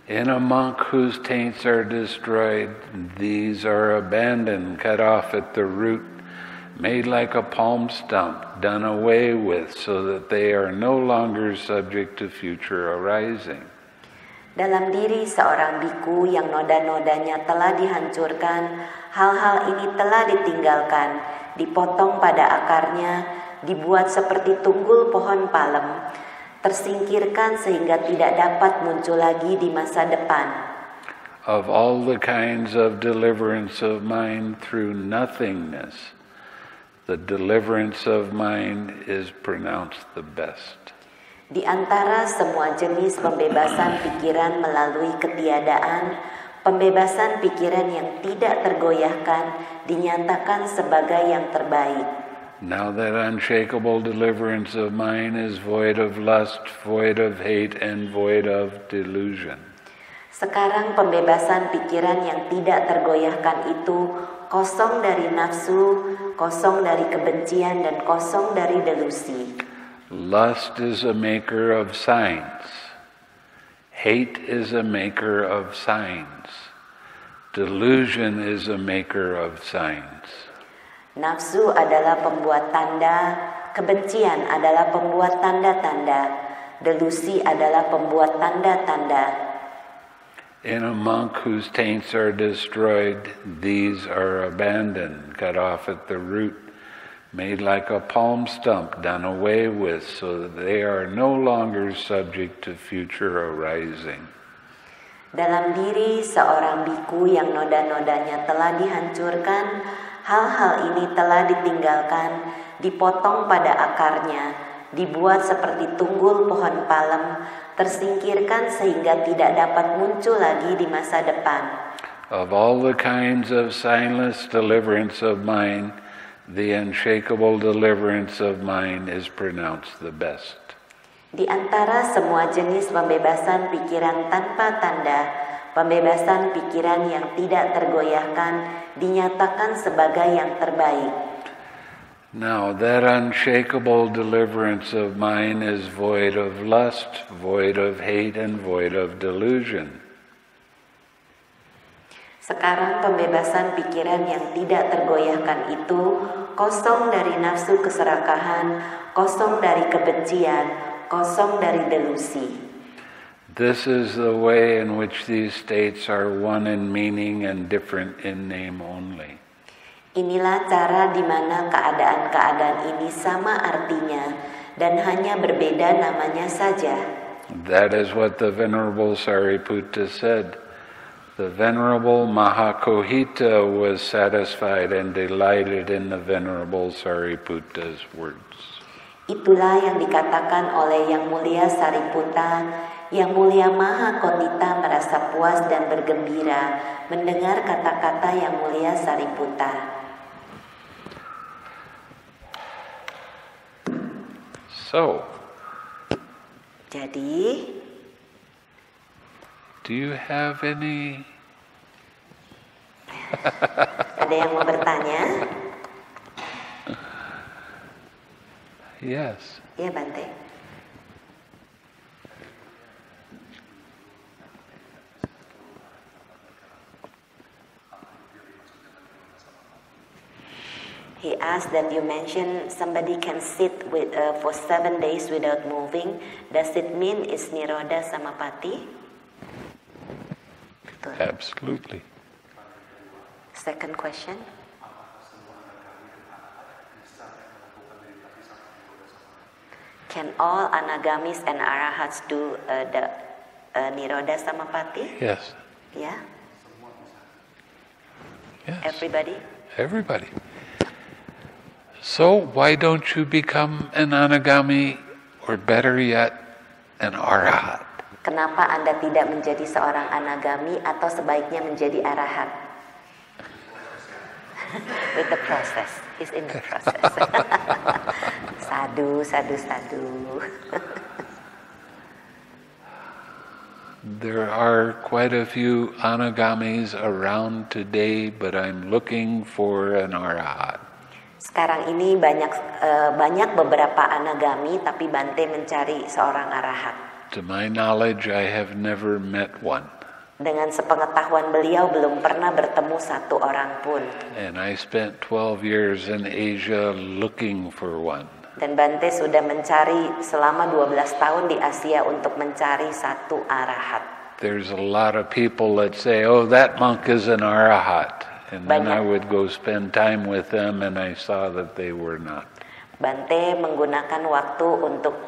In a monk whose taints are destroyed, these are abandoned, cut off at the root, made like a palm stump, done away with, so that they are no longer subject to future arising. Dalam diri seorang biku yang noda-nodanya telah dihancurkan, hal-hal ini telah ditinggalkan, dipotong pada akarnya, dibuat seperti tunggul pohon palem, tersingkirkan sehingga tidak dapat muncul lagi di masa depan. Of all the kinds of deliverance of mind through nothingness, the deliverance of mind is pronounced the best. Di antara semua jenis pembebasan pikiran melalui ketiadaan, pembebasan pikiran yang tidak tergoyahkan dinyatakan sebagai yang terbaik. Now that unshakable deliverance of mind is void of lust, void of hate, and void of delusion. Sekarang pembebasan pikiran yang tidak tergoyahkan itu kosong dari nafsu, kosong dari kebencian, dan kosong dari delusi. Lust is a maker of signs. Hate is a maker of signs. Delusion is a maker of signs. Nafsu adalah pembuat tanda, kebencian adalah pembuat tanda-tanda, delusi adalah pembuat tanda-tanda. In a monk whose taints are destroyed, these are abandoned, cut off at the root, made like a palm stump, done away with, so that they are no longer subject to future arising. Dalam diri seorang biku yang noda-nodanya telah dihancurkan, hal-hal ini telah ditinggalkan, dipotong pada akarnya, dibuat seperti tunggul pohon palem, tersingkirkan sehingga tidak dapat muncul lagi di masa depan. Of all the kinds of signless deliverance of mind, the unshakable deliverance of mind is pronounced the best. Di antara semua jenis pembebasan pikiran tanpa tanda, pembebasan pikiran yang tidak tergoyahkan dinyatakan sebagai yang terbaik. Now that unshakable deliverance of mind is void of lust, void of hate, and void of delusion. Sekarang pembebasan pikiran yang tidak tergoyahkan itu kosong dari nafsu keserakahan, kosong dari kebencian, kosong dari delusi. This is the way in which these states are one in meaning and different in name only. Inilah cara di mana keadaan-keadaan ini sama artinya dan hanya berbeda namanya saja. That is what the Venerable Sariputta said. The Venerable Mahakohita was satisfied and delighted in the Venerable Sariputta's words. Itulah yang dikatakan oleh Yang Mulia Sariputta. Yang Mulia Mahakotita merasa puas dan bergembira mendengar kata-kata Yang Mulia Sariputta. So, jadi, do you have any? Ada yang mau bertanya? Yes. Iya, Bhante. He asked that you mentioned somebody can sit for 7 days without moving. Does it mean it's Nirodha Samapatti? Absolutely. Second question. Can all anagamis and arahats do the Nirodha Samapatti? Yes. Yeah? Yes. Everybody? Everybody. So why don't you become an anagami, or better yet, an arahat? Kenapa Anda tidak menjadi seorang anagami atau sebaiknya menjadi arahat? With the process. He's in the process. Sadhu, sadhu, sadhu. There are quite a few anagamis around today, but I'm looking for an arahat. Sekarang ini banyak beberapa anagami, tapi Bhante mencari seorang arahat. To my knowledge, I have never met one. Dengan sepengetahuan beliau belum pernah bertemu satu orang pun. And I spent 12 years in Asia looking for one. Dan Bhante sudah mencari selama 12 tahun di Asia untuk mencari satu arahat. There's a lot of people that say, oh, that monk is an arahat. And then I would go spend time with them and I saw that they were not. Bhante menggunakan waktu untuk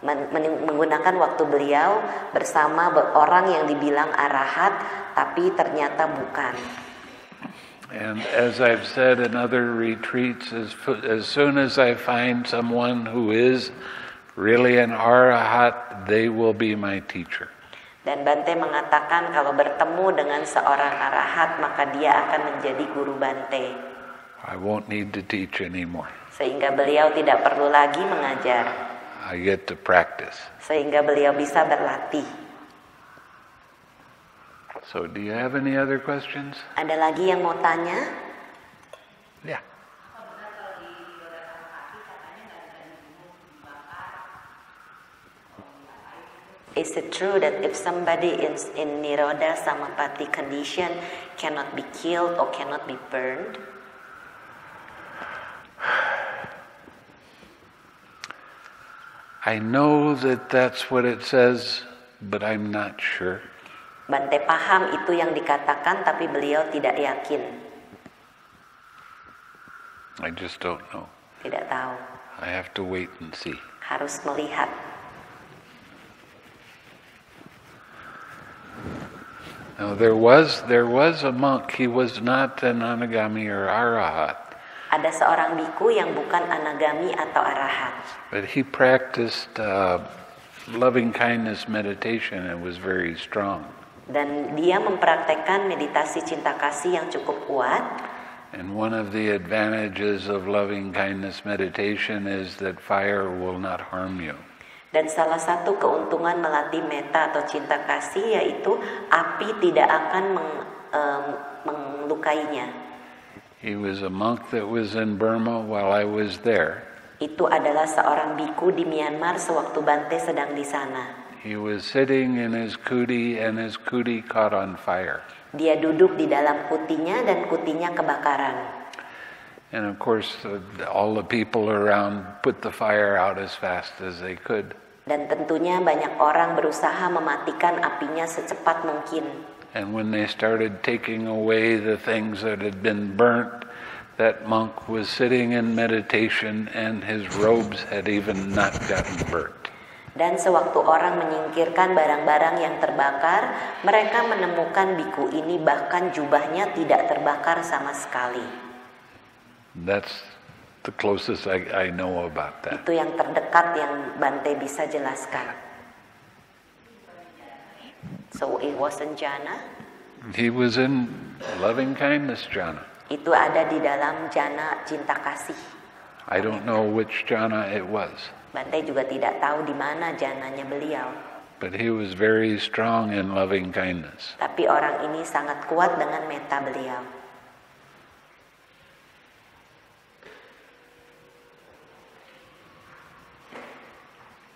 menggunakan waktu beliau bersama orang yang dibilang arahat tapi ternyata bukan. And as I've said in other retreats, as soon as I find someone who is really an arahat, they will be my teacher. Dan Bhante mengatakan kalau bertemu dengan seorang arahat maka dia akan menjadi guru Bhante. I won't need to teach anymore. Sehingga beliau tidak perlu lagi mengajar. I get to practice. Sehingga beliau bisa berlatih. So, do you have any other questions? Ada lagi yang mau tanya? Yeah. Is it true that if somebody is in Nirodha Samapatti condition cannot be killed or cannot be burned? I know that that's what it says, but I'm not sure. Bhante paham itu yang dikatakan, tapi beliau tidak yakin. I just don't know. Tidak tahu. I have to wait and see. Harus melihat. Now there was a monk. He was not an anagami or arahat. Ada seorang biku yang bukan anagami atau arahat. But he practiced loving kindness meditation and was very strong. Dan dia mempraktekkan meditasi cinta kasih yang cukup kuat. And one of the advantages of loving kindness meditation is that fire will not harm you. Dan salah satu keuntungan melatih metta atau cinta kasih yaitu api tidak akan melukainya. He was a monk that was in Burma while I was there. Itu adalah seorang biku di Myanmar sewaktu Bhante sedang di sana. He was sitting in his kuti and his kuti caught on fire. Dia duduk di dalam kutinya dan kutinya kebakaran. And of course, all the people around put the fire out as fast as they could. Dan tentunya banyak orang berusaha mematikan apinya secepat mungkin. And when they started taking away the things that had been burnt, that monk was sitting in meditation and his robes had even not gotten burnt. Dan sewaktu orang menyingkirkan barang-barang yang terbakar, mereka menemukan biku ini bahkan jubahnya tidak terbakar sama sekali. That's the closest I know about that. Itu yang terdekat yang Bhante bisa jelaskan. So it wasn't jhana? He was in loving kindness jhana. Itu ada di dalam jhana cinta kasih. I don't know which jhana it was. Bhante juga tidak tahu di mana jhananya beliau. But he was very strong in loving kindness. Tapi orang ini sangat kuat dengan metta beliau.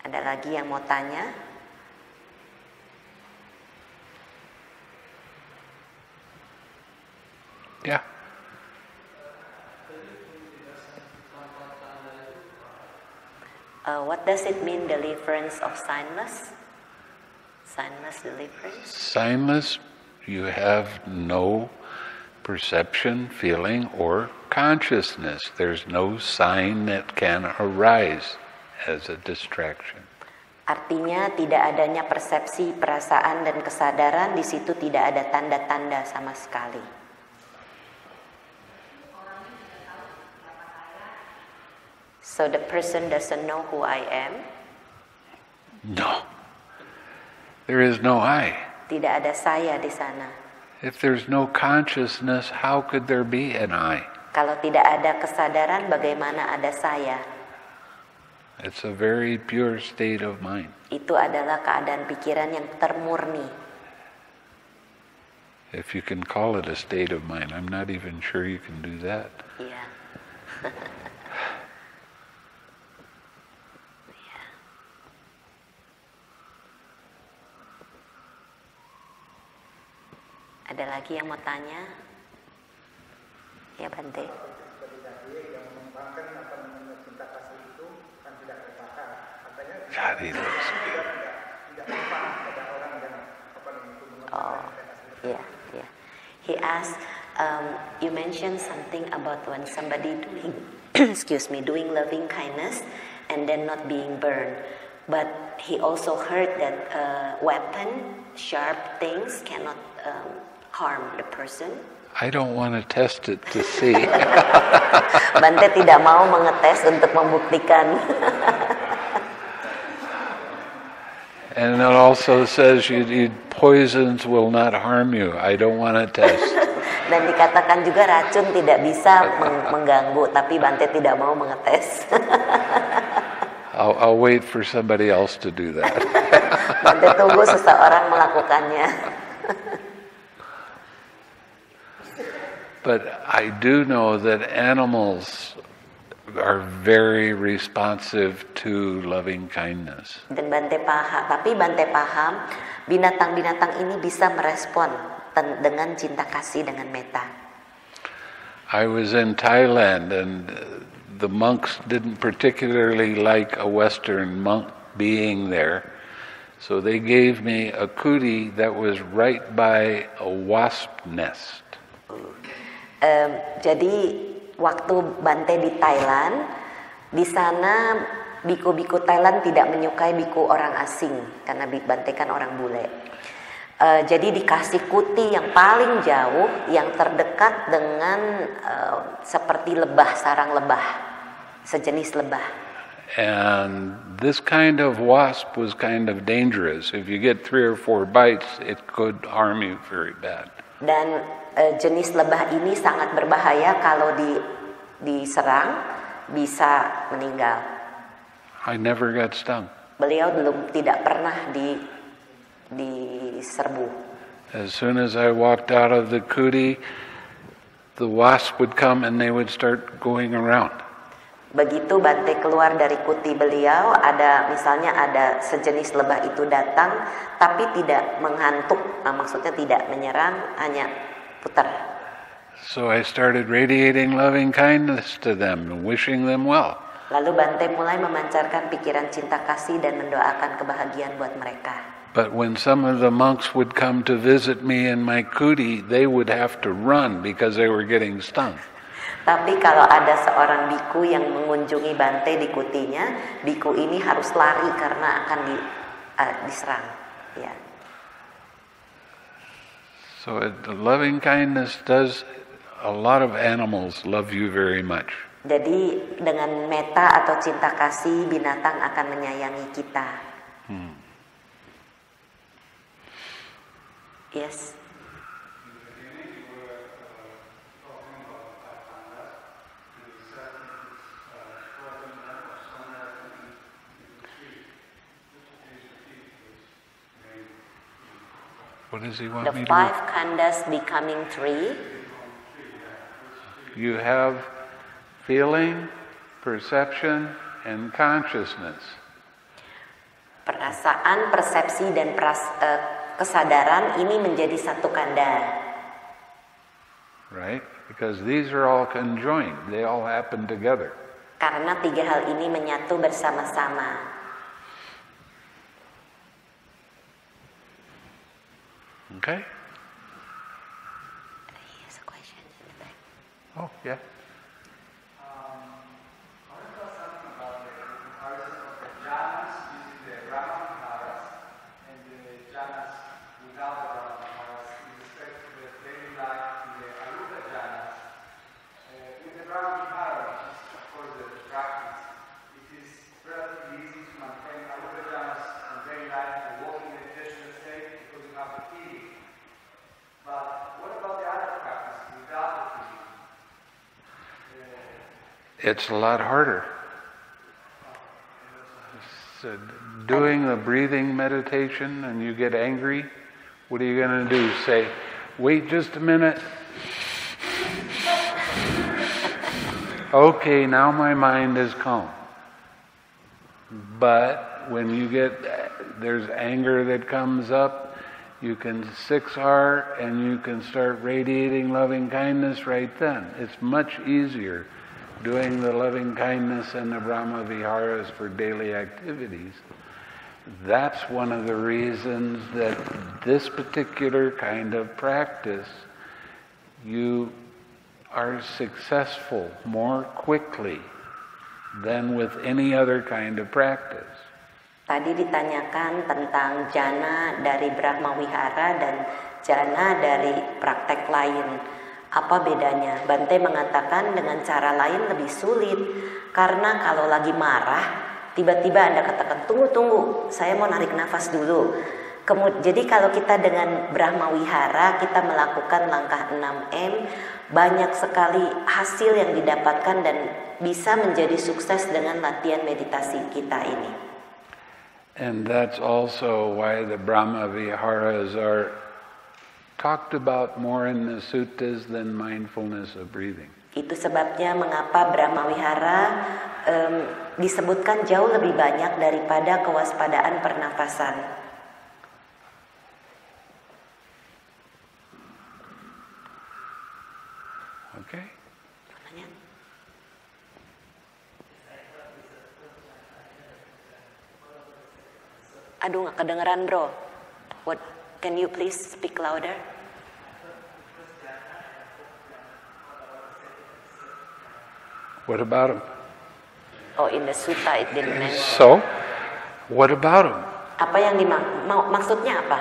Ada lagi yang mau tanya? Yeah. What does it mean, deliverance of signless? Signless deliverance? Signless, you have no perception, feeling, or consciousness. There's no sign that can arise as a distraction. Artinya tidak adanya persepsi, perasaan, dan kesadaran. Di situ tidak ada tanda-tanda sama sekali. So the person doesn't know who I am? No. There is no I. Tidak ada saya di sana. If there's no consciousness, how could there be an I? Kalau tidak ada kesadaran, bagaimana ada saya? It's a very pure state of mind. Itu adalah keadaan pikiran yang termurni. If you can call it a state of mind, I'm not even sure you can do that. Iya. Ada lagi yang mau tanya? Ya, Bhante. Oh, yeah. He asked, you mentioned something about when somebody doing, doing loving kindness and then not being burned. But he also heard that weapon, sharp things cannot harm the person. I don't want to test it to see. Bhante tidak mau mengetes untuk membuktikan. And it also says poisons will not harm you. I don't want to test. Dan dikatakan juga racun tidak bisa mengganggu, tapi Bhante tidak mau mengetes. I'll wait for somebody else to do that. Bhante tunggu seseorang melakukannya. But I do know that animals are very responsive to loving kindness. Dan Bhante paham, binatang-binatang ini bisa merespon dengan cinta kasih, dengan metta. I was in Thailand and the monks didn't particularly like a Western monk being there. So they gave me a kuti that was right by a wasp nest. Jadi waktu Bhante di Thailand, di sana biku-biku Thailand tidak menyukai biku orang asing karena Bhante kan orang bule. Jadi dikasih kuti yang paling jauh, yang terdekat dengan seperti lebah, sarang lebah, sejenis lebah. And this kind of wasp was kind of dangerous. If you get 3 or 4 bites, it could harm you very bad. Dan jenis lebah ini sangat berbahaya, kalau diserang bisa meninggal. I never got stung. Beliau tidak pernah diserbu. As soon as I walked out of the kuti, the wasp would come and they would start going around. Begitu Bhante keluar dari kuti beliau, misalnya ada sejenis lebah itu datang, tapi tidak menghantuk, maksudnya tidak menyerang, hanya putar. So I started radiating loving kindness to them and wishing them well. Lalu Bhante mulai memancarkan pikiran cinta kasih dan mendoakan kebahagiaan buat mereka. But when some of the monks would come to visit me in my kuti, they would have to run because they were getting stung. Tapi kalau ada seorang biku yang mengunjungi Bhante di kutinya, biku ini harus lari karena akan diserang. Ya. So loving kindness does, a lot of animals love you very much. Jadi dengan metta atau cinta kasih, binatang akan menyayangi kita. Yes. What does he want The me to 5 khandhas becoming 3. You have feeling, perception, and consciousness. Perasaan, persepsi, dan kesadaran ini menjadi satu khandha. Right? Because these are all conjoined. They all happen together. Karena 3 hal ini menyatu bersama-sama. Okay? Here's a question in the back. Oh, yeah. I want to tell something about the comparison of the jhanas using the Brahma-viharas and the jhanas without the Brahma-viharas in respect to the daily life in the Arupa jhanas. With the Brahma-vihara, which is of course the practice, it is relatively easy to maintain Arupa jhanas in daily life and walking meditational state because you have the feeling. But what about the other practice without the feeling? It's a lot harder. So doing the breathing meditation and you get angry, what are you going to do? Say, wait just a minute. Okay, now my mind is calm. But when you there's anger that comes up, you can 6R and you can start radiating loving kindness right then. It's much easier doing the loving kindness and the Brahma Viharas for daily activities. That's one of the reasons that this particular kind of practice, you are successful more quickly than with any other kind of practice. Tadi ditanyakan tentang jana dari Brahma Wihara dan jana dari praktek lain. Apa bedanya? Bhante mengatakan dengan cara lain lebih sulit. Karena kalau lagi marah, tiba-tiba Anda katakan, tunggu, saya mau narik nafas dulu. Jadi kalau kita dengan Brahma Wihara, kita melakukan langkah 6M, banyak sekali hasil yang didapatkan dan bisa menjadi sukses dengan latihan meditasi kita ini. And that's also why the Brahma Viharas are talked about more in the suttas than mindfulness of breathing. Itu sebabnya mengapa Brahma Wihara disebutkan jauh lebih banyak daripada kewaspadaan pernafasan. Okay. Aduh, nggak kedengeran, bro. What? Can you please speak louder? What about him? Oh, in the sutta it didn't mention. So, what about him? Apa yang maksudnya apa?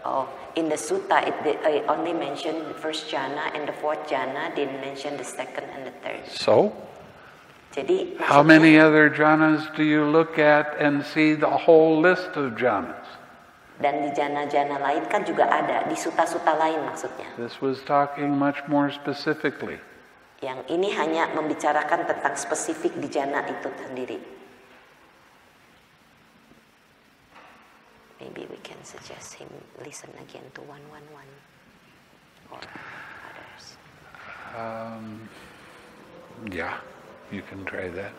Oh, in the sutta it only mentioned the first jhana and the fourth jhana, didn't mention the second and the third. So, Jadi, how many other jhanas do you look at and see the whole list of jhanas? Dan di jhana-jhana lain kan juga ada, di sutta-sutta lain maksudnya. This was talking much more specifically. Yang ini hanya membicarakan tentang spesifik di jhana itu sendiri. Maybe we can suggest him listen again to 111 or others. Yeah, you can try that.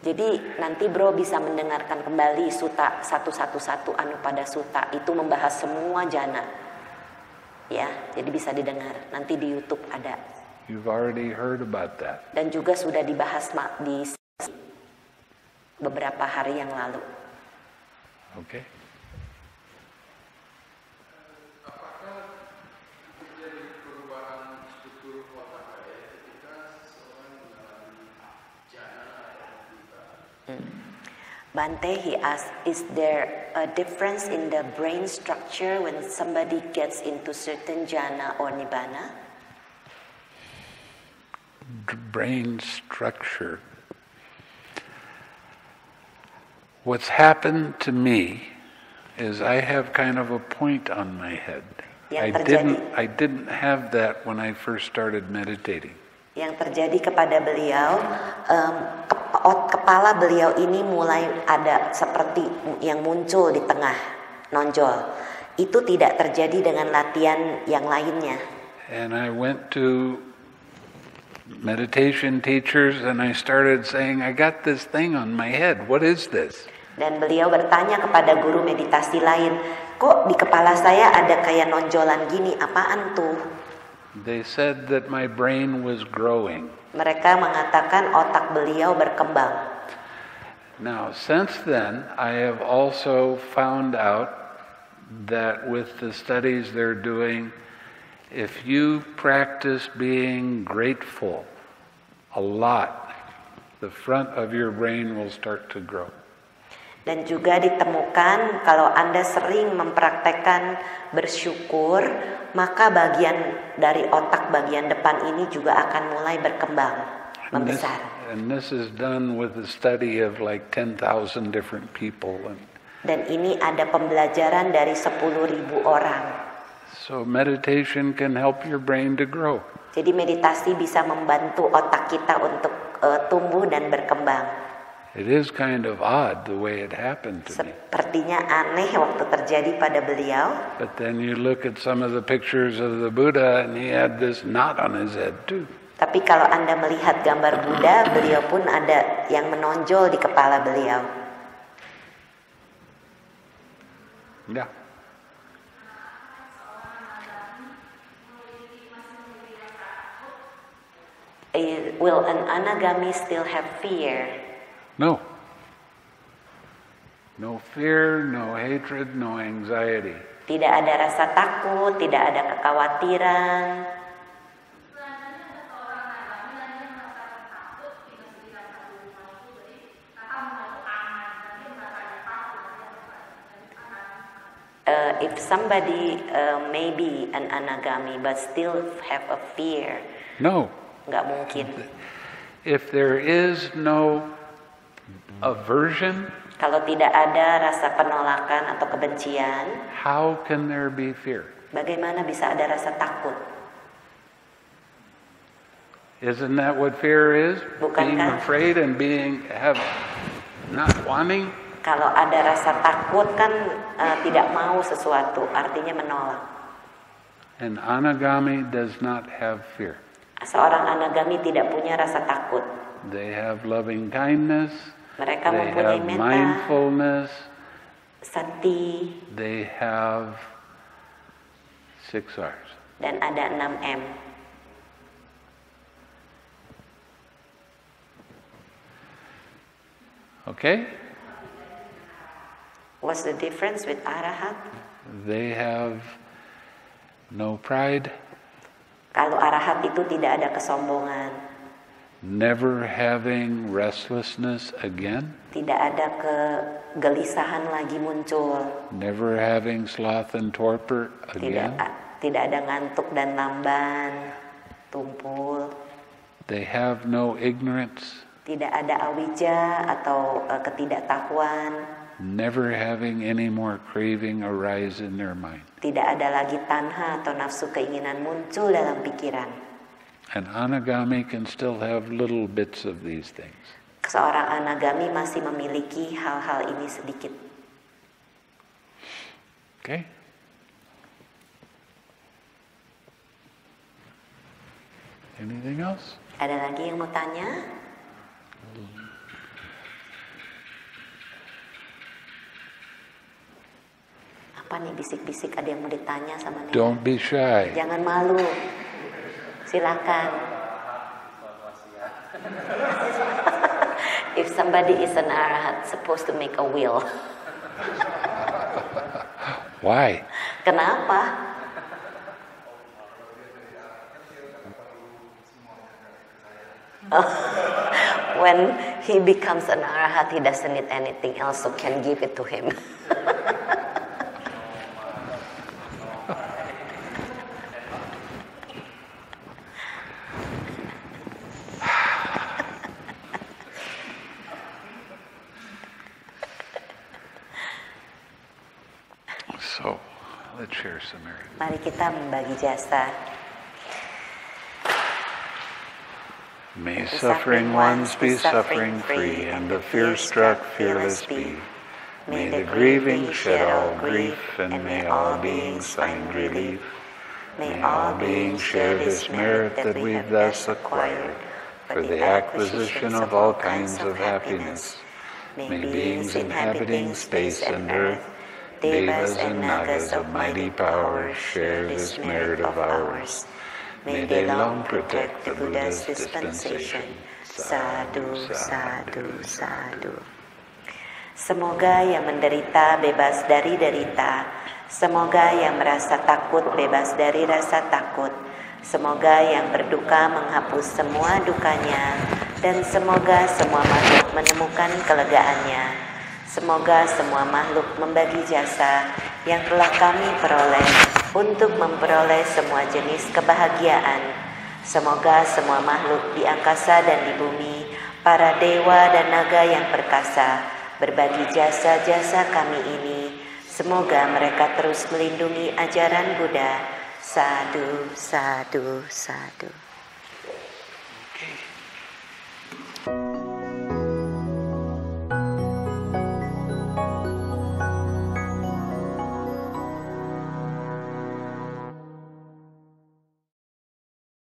Jadi nanti bro bisa mendengarkan kembali sutta 111 Anupada Sutta, itu membahas semua jhana. Ya, jadi bisa didengar. Nanti di YouTube ada. You've already heard about that. Dan juga sudah dibahas di beberapa hari yang lalu. Okay. Bhante, he asked, is there a difference in the brain structure when somebody gets into certain jhana or nibbana? Brain structure. What's happened to me is I have kind of a point on my head. I didn't have that when I first started meditating. Yang terjadi kepada beliau, kepala beliau ini mulai ada seperti yang muncul di tengah, nonjol. Itu tidak terjadi dengan latihan yang lainnya. And I went to meditation teachers and I started saying, I got this thing on my head. What is this? Dan beliau bertanya kepada guru meditasi lain, kok di kepala saya ada kayak nonjolan gini, apaan tuh? They said that my brain was growing. Mereka mengatakan otak beliau berkembang. Now, since then, I have also found out that with the studies they're doing, if you practice being grateful a lot, the front of your brain will start to grow. Dan juga ditemukan kalau Anda sering mempraktekkan bersyukur, maka bagian dari otak bagian depan ini juga akan mulai berkembang, membesar. And this is done with the study of like 10,000 different people. Dan ini ada pembelajaran dari 10.000 orang. So meditation can help your brain to grow. Jadi meditasi bisa membantu otak kita untuk tumbuh dan berkembang. It is kind of odd the way it happened to me. Sepertinya aneh waktu terjadi pada beliau. But then you look at some of the pictures of the Buddha and he had this knot on his head too. Tapi kalau Anda melihat gambar Buddha, beliau pun ada yang menonjol di kepala beliau. Yeah. Will an anagami still have fear? No. No fear, no hatred, no anxiety. Tidak ada rasa takut, tidak ada kekhawatiran. If somebody may be an anagami but still have a fear, no, nggak mungkin. If there is no aversion, kalau tidak ada rasa penolakan atau kebencian, how can there be fear? Bagaimana bisa ada rasa takut? Isn't that what fear is? Bukankah? Being afraid and not wanting. Kalau ada rasa takut kan tidak mau sesuatu, artinya menolak. An anagami does not have fear. Seorang anagami tidak punya rasa takut. They have loving kindness. Mereka they mempunyai have metta, mindfulness. Sati. They have 6 R's. Dan ada 6 M. Okay? What's the difference with arahat? They have no pride. Kalau arahat itu tidak ada kesombongan. Never having restlessness again. Tidak ada kegelisahan lagi muncul. Never having sloth and torpor again. Tidak ada ngantuk dan lamban, tumpul. They have no ignorance. Tidak ada awija atau ketidaktahuan. Never having any more craving arise in their mind. Tidak ada lagi tanha atau nafsu keinginan muncul dalam pikiran. An anagami can still have little bits of these things. Seorang anagami masih memiliki hal-hal ini sedikit. Okay? Anything else? Ada lagi yang mau tanya? Apa nih bisik-bisik, ada yang mau ditanya sama Nena? Don't be shy. Jangan malu. Silakan. If somebody is an arahat, supposed to make a will. Why? Kenapa? when he becomes an arahat, he doesn't need anything else, so can give it to him. So, let's share some merit. Mari kita membagi jasa. May suffering ones be suffering free, and the fear-struck fearless be. May the grieving shed all grief, and may all beings find relief. May all beings share this merit that we've thus acquired for the acquisition of all kinds of happiness. May beings inhabiting space and earth, devas and nagas of mighty power, share this merit of ours. May they long protect the Buddha's dispensation. Sadhu, sadhu, sadhu. Semoga yang menderita bebas dari derita. Semoga yang merasa takut bebas dari rasa takut. Semoga yang berduka menghapus semua dukanya. Dan semoga semua makhluk menemukan kelegaannya. Semoga semua makhluk membagi jasa yang telah kami peroleh untuk memperoleh semua jenis kebahagiaan. Semoga semua makhluk di angkasa dan di bumi, para dewa dan naga yang perkasa, berbagi jasa-jasa kami ini. Semoga mereka terus melindungi ajaran Buddha. Sadhu, sadhu, sadhu.